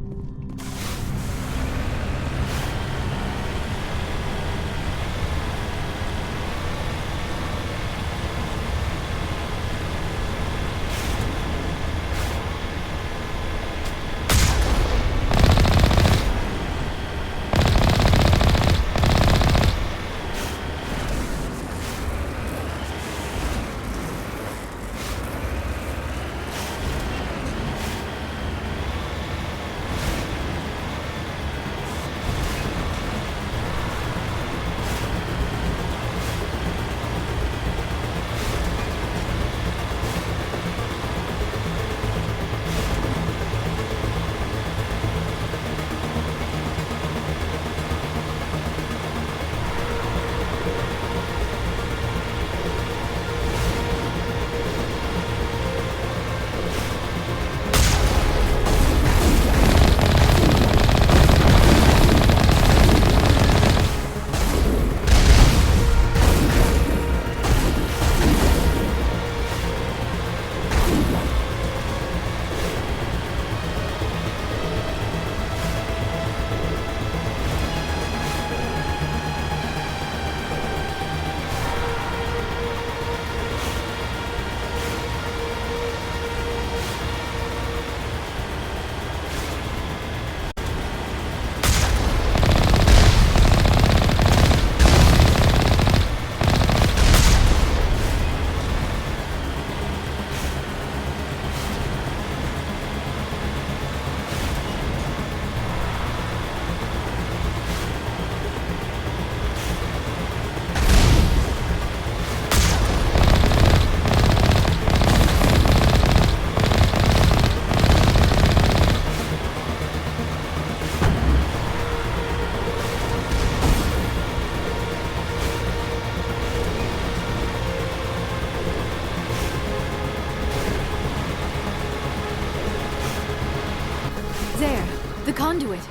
The conduit.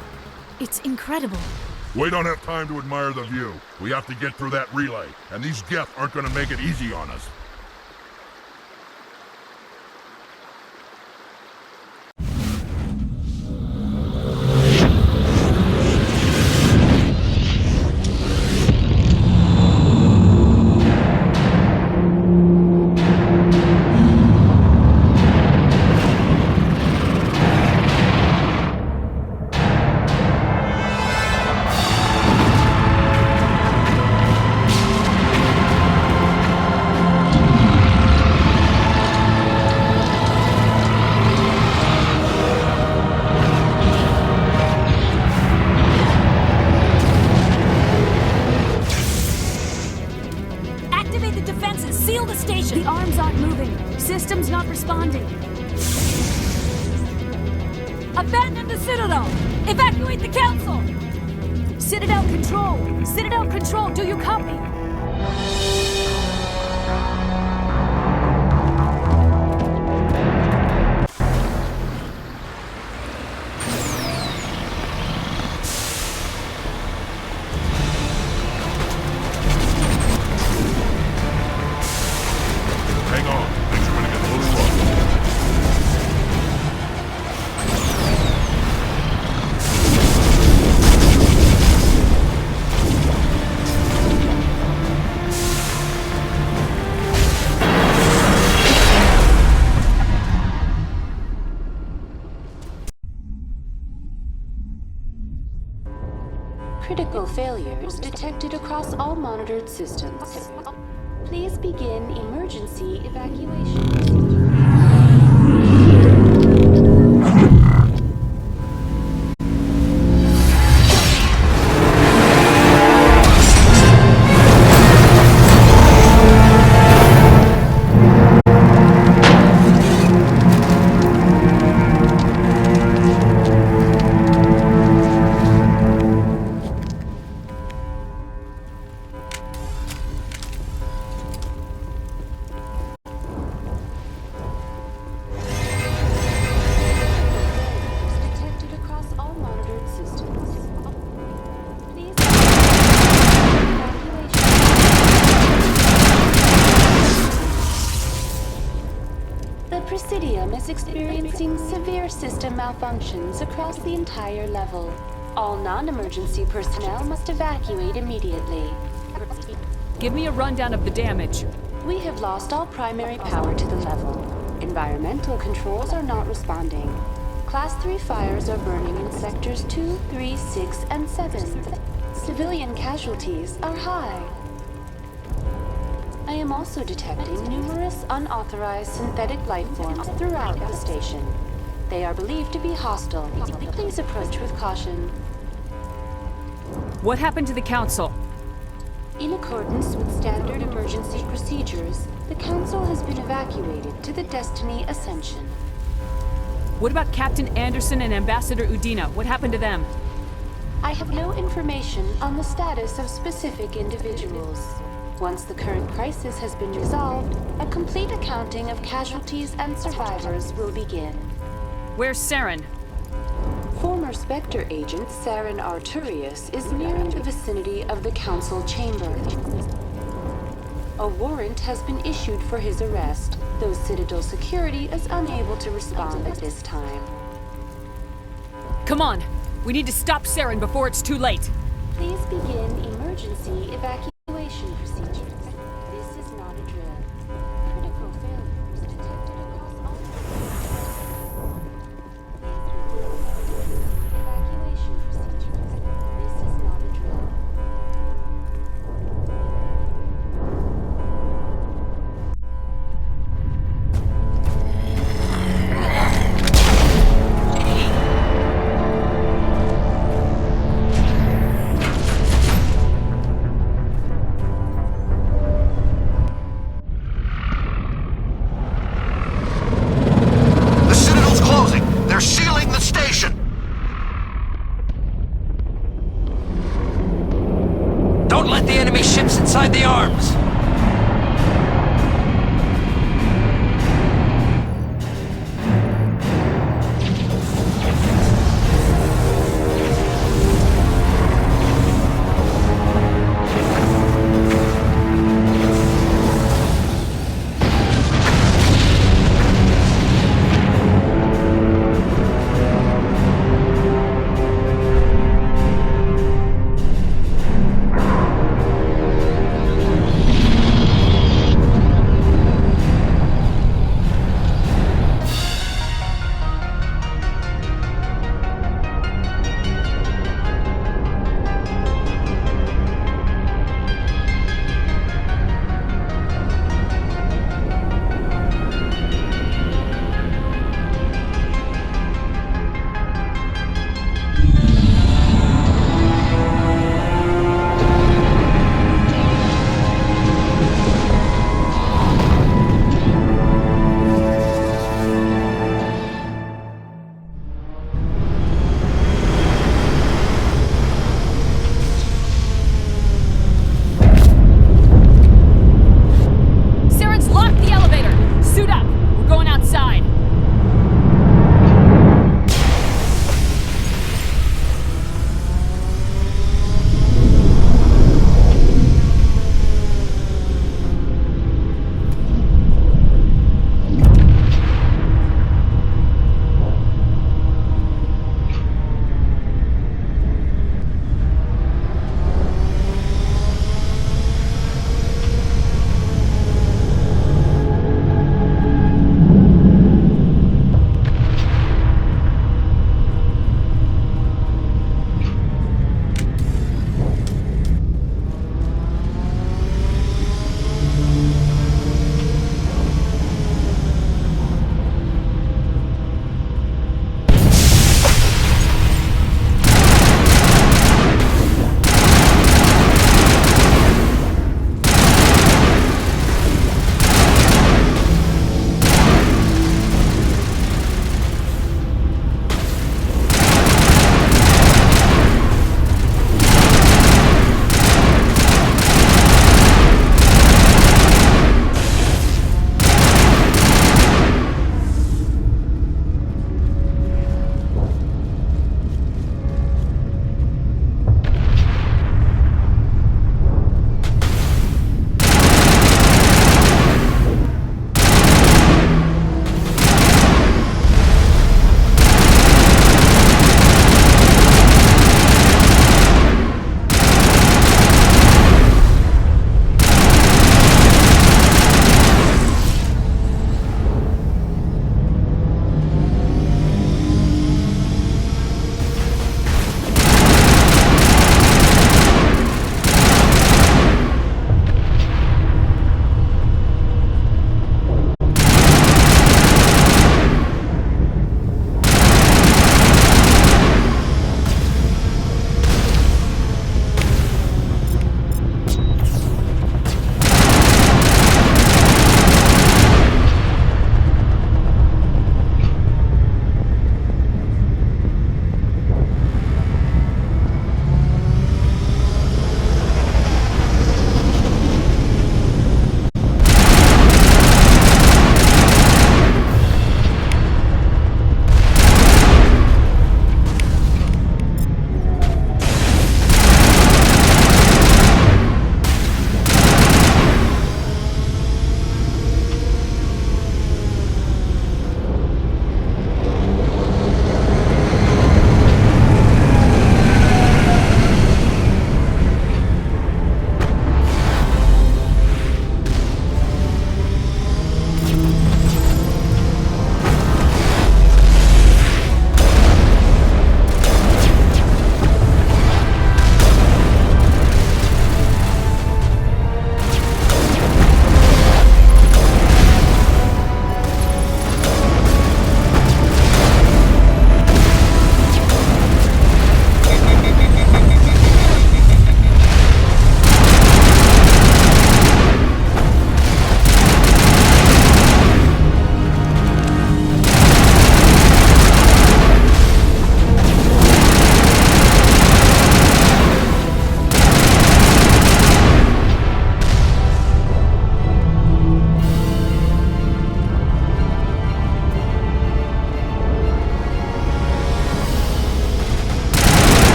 It's incredible. We don't have time to admire the view. We have to get through that relay, and these Geth aren't gonna make it easy on us. responding. Abandon the Citadel! Evacuate the Council! Citadel Control! Citadel Control, do you copy? Critical failures detected across all monitored systems. Please begin emergency evacuation. Presidium is experiencing severe system malfunctions across the entire level. All non-emergency personnel must evacuate immediately. Give me a rundown of the damage. We have lost all primary power to the level. Environmental controls are not responding. Class 3 fires are burning in sectors 2, 3, 6, and 7. Civilian casualties are high. I am also detecting numerous unauthorized synthetic life forms throughout the station. They are believed to be hostile. Please approach with caution. What happened to the Council? In accordance with standard emergency procedures, the Council has been evacuated to the Destiny Ascension. What about Captain Anderson and Ambassador Udina? What happened to them? I have no information on the status of specific individuals. Once the current crisis has been resolved, a complete accounting of casualties and survivors will begin. Where's Saren? Former Spectre agent Saren Arturius is nearing the vicinity of the Council chamber. A warrant has been issued for his arrest, though Citadel security is unable to respond at this time. Come on! We need to stop Saren before it's too late! Please begin emergency evacuation procedures. This is not a drill. Critical failures detected across all evacuation procedures. This is not a drill. Don't let the enemy ships inside the arms!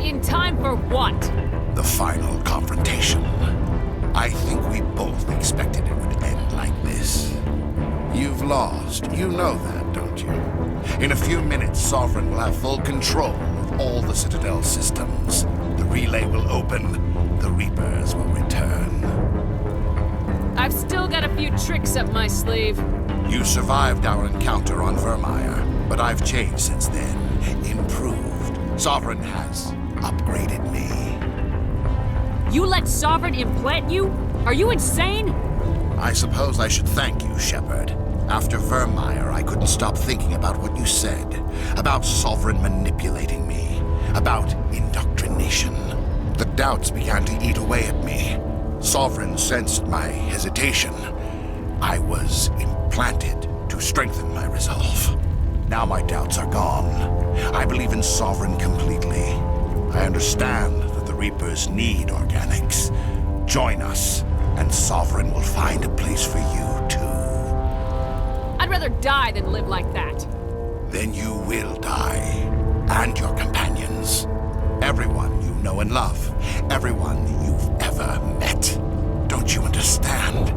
In time for what? The final confrontation. I think we both expected it would end like this. You've lost. You know that, don't you? In a few minutes, Sovereign will have full control of all the Citadel systems. The relay will open. The Reapers will return. I've still got a few tricks up my sleeve. You survived our encounter on Vermeer, but I've changed since then. Improved. Sovereign has upgraded me. You let Sovereign implant you? Are you insane? I suppose I should thank you, Shepard. After Vermeer, I couldn't stop thinking about what you said. About Sovereign manipulating me. About indoctrination. The doubts began to eat away at me. Sovereign sensed my hesitation. I was implanted to strengthen my resolve. Now my doubts are gone. I believe in Sovereign completely. I understand that the Reapers need organics. Join us, and Sovereign will find a place for you, too. I'd rather die than live like that. Then you will die. And your companions. Everyone you know and love. Everyone you've ever met. Don't you understand?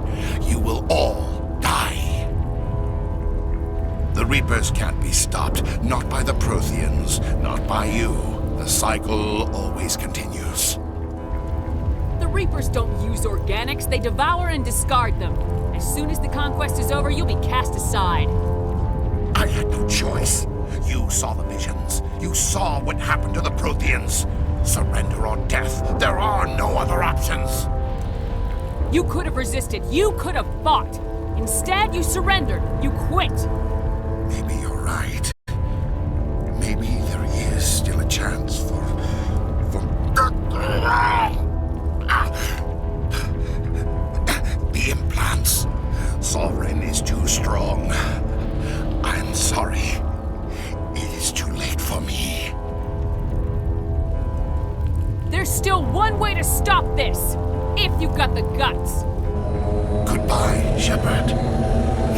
You will all die. The Reapers can't be stopped. Not by the Protheans. Not by you. The cycle always continues. The Reapers don't use organics. They devour and discard them. As soon as the conquest is over, you'll be cast aside. I had no choice. You saw the visions. You saw what happened to the Protheans. Surrender or death. There are no other options. You could have resisted. You could have fought. Instead, you surrendered. You quit. Maybe you're right. Maybe there is still a chance for... The implants. Sovereign is too strong. I'm sorry. It is too late for me. There's still one way to stop this. If you've got the guts. Goodbye, Shepard.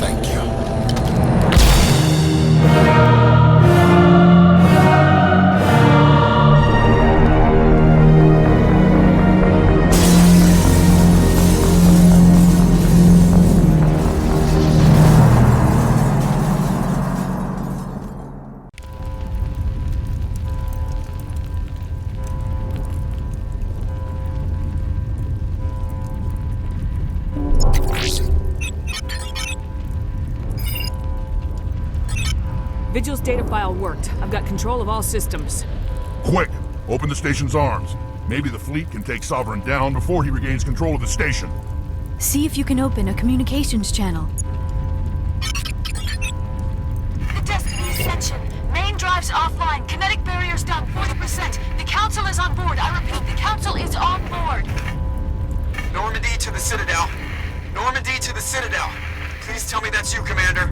Thank you. Vigil's data file worked. I've got control of all systems. Quick! Open the station's arms. Maybe the fleet can take Sovereign down before he regains control of the station. See if you can open a communications channel. The Destiny Ascension. Main drives offline. Kinetic barriers down 40%. The Council is on board. I repeat, the Council is on board. Normandy to the Citadel. Normandy to the Citadel. Please tell me that's you, Commander.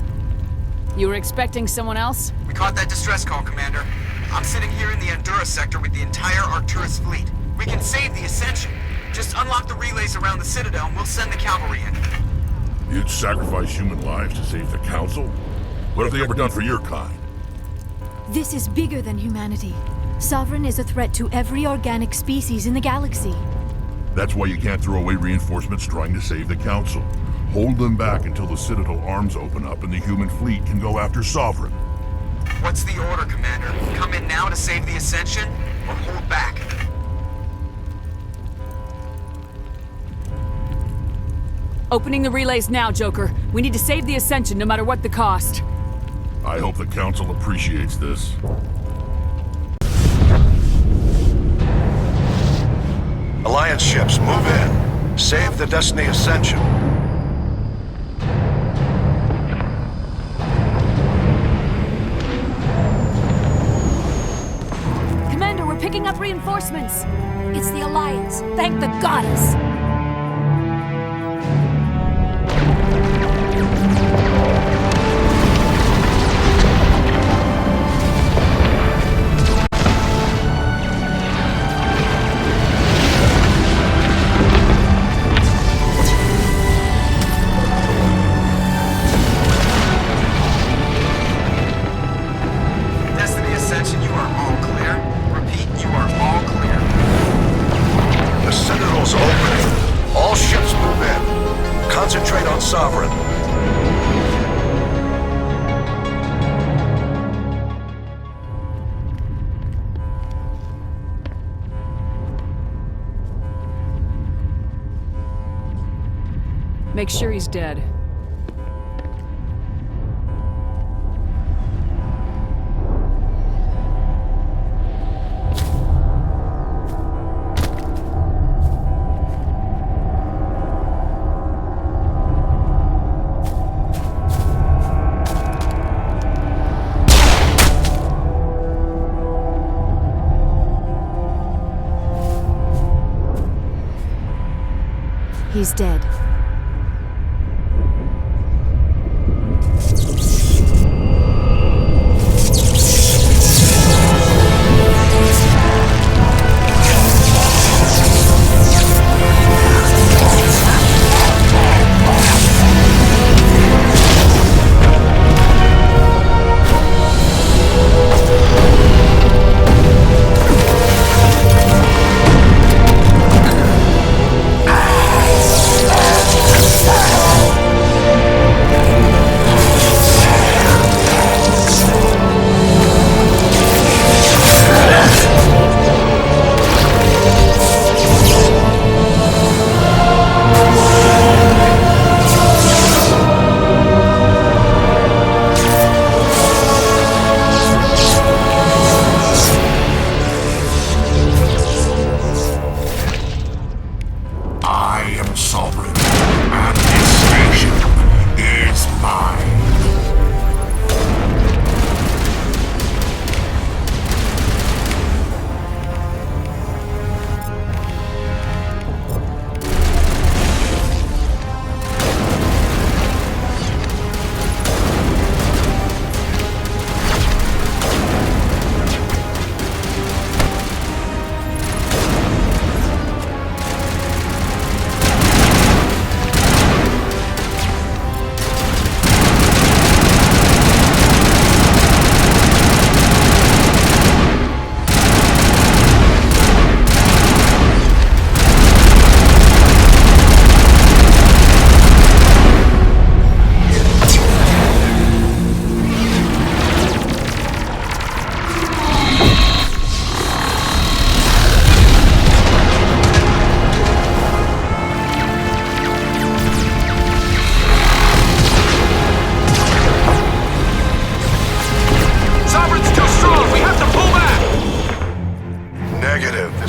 You were expecting someone else? We caught that distress call, Commander. I'm sitting here in the Endura sector with the entire Arcturus fleet. We can save the Ascension. Just unlock the relays around the Citadel and we'll send the cavalry in. You'd sacrifice human lives to save the Council? What have they ever done for your kind? This is bigger than humanity. Sovereign is a threat to every organic species in the galaxy. That's why you can't throw away reinforcements trying to save the Council. Hold them back until the Citadel arms open up and the human fleet can go after Sovereign. What's the order, Commander? Come in now to save the Ascension, or hold back? Opening the relays now, Joker. We need to save the Ascension no matter what the cost. I hope the Council appreciates this. Alliance ships, move in. Save the Destiny Ascension. Commander, we're picking up reinforcements. It's the Alliance. Thank the goddess. Destiny Ascension, you are all clear. Repeat, you are all clear. Sovereign. Make sure he's dead. He's dead.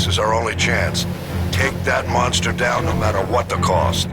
This is our only chance. Take that monster down no matter what the cost.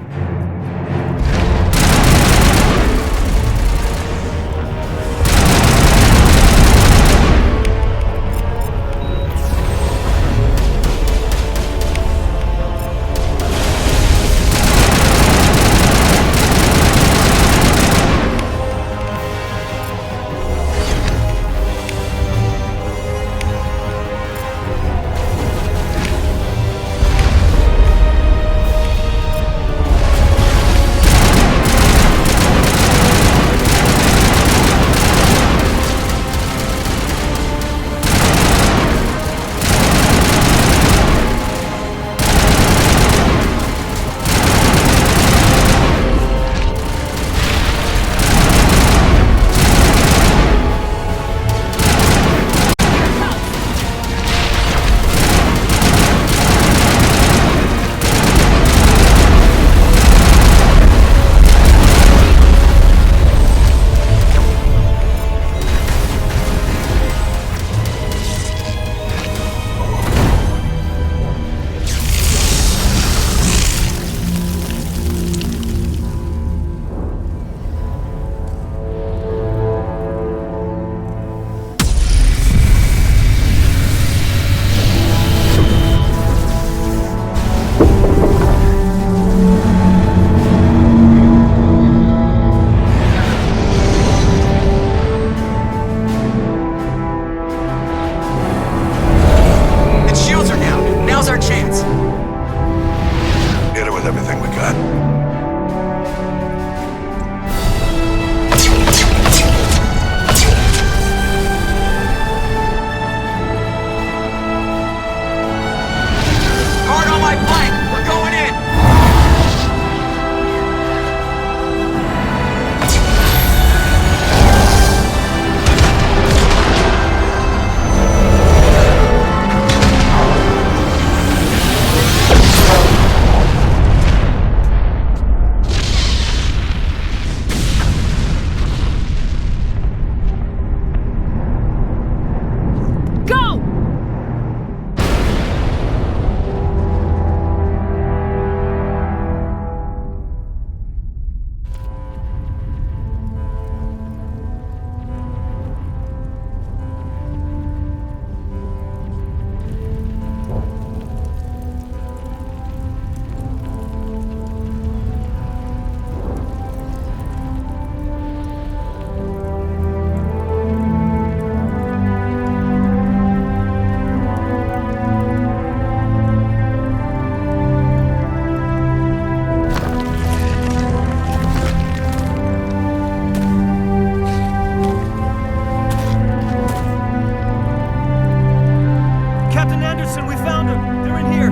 Anderson, we found them! They're in here!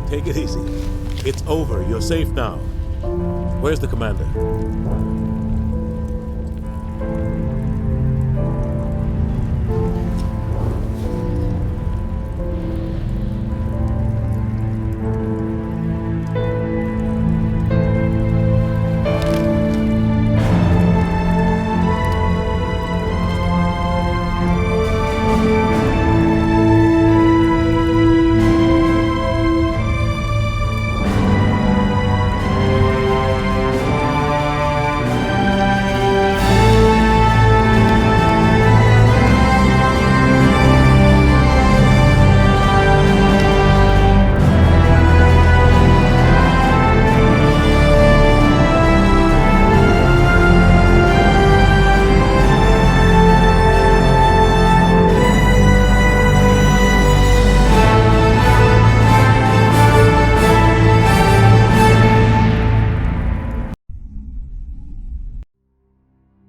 Take it easy. It's over. You're safe now. Where's the commander?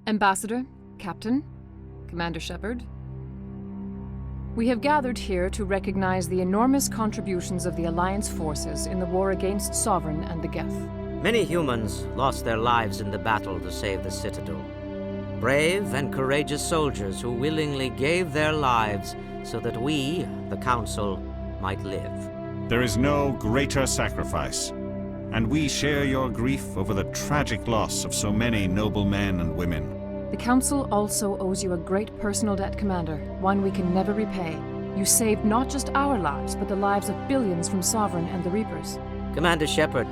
Ambassador, Captain, Commander Shepard, we have gathered here to recognize the enormous contributions of the Alliance forces in the war against Sovereign and the Geth. Many humans lost their lives in the battle to save the Citadel. Brave and courageous soldiers who willingly gave their lives so that we, the Council, might live. There is no greater sacrifice, and we share your grief over the tragic loss of so many noble men and women. The Council also owes you a great personal debt, Commander, one we can never repay. You saved not just our lives, but the lives of billions from Sovereign and the Reapers. Commander Shepard,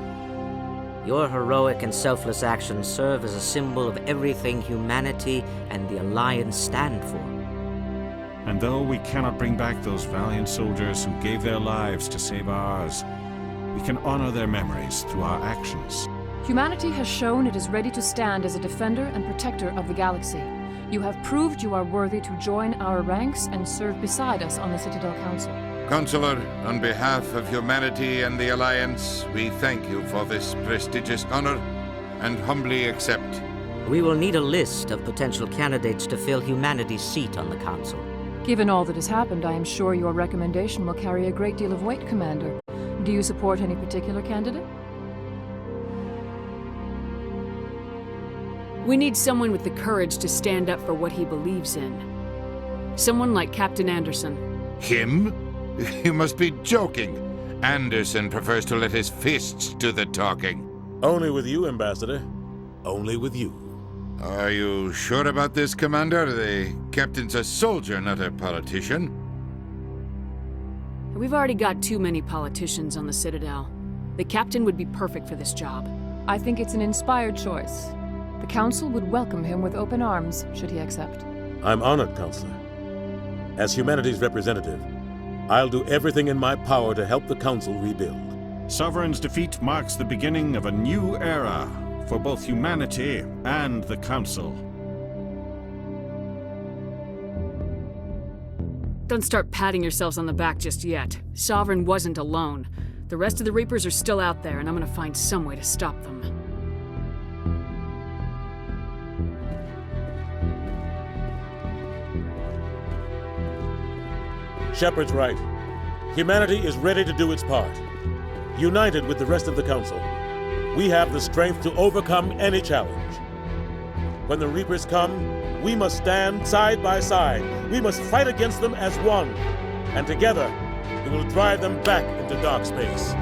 your heroic and selfless actions serve as a symbol of everything humanity and the Alliance stand for. And though we cannot bring back those valiant soldiers who gave their lives to save ours, we can honor their memories through our actions. Humanity has shown it is ready to stand as a defender and protector of the galaxy. You have proved you are worthy to join our ranks and serve beside us on the Citadel Council. Counselor, on behalf of humanity and the Alliance, we thank you for this prestigious honor and humbly accept. We will need a list of potential candidates to fill humanity's seat on the Council. Given all that has happened, I am sure your recommendation will carry a great deal of weight, Commander. Do you support any particular candidate? We need someone with the courage to stand up for what he believes in. Someone like Captain Anderson. Him? You must be joking. Anderson prefers to let his fists do the talking. Only with you, Ambassador. Only with you. Are you sure about this, Commander? The captain's a soldier, not a politician. We've already got too many politicians on the Citadel. The captain would be perfect for this job. I think it's an inspired choice. The Council would welcome him with open arms, should he accept. I'm honored, Counselor. As humanity's representative, I'll do everything in my power to help the Council rebuild. Sovereign's defeat marks the beginning of a new era for both humanity and the Council. Don't start patting yourselves on the back just yet. Sovereign wasn't alone. The rest of the Reapers are still out there, and I'm gonna find some way to stop them. Shepard's right. Humanity is ready to do its part. United with the rest of the Council, we have the strength to overcome any challenge. When the Reapers come, we must stand side by side. We must fight against them as one. And together, we will drive them back into dark space.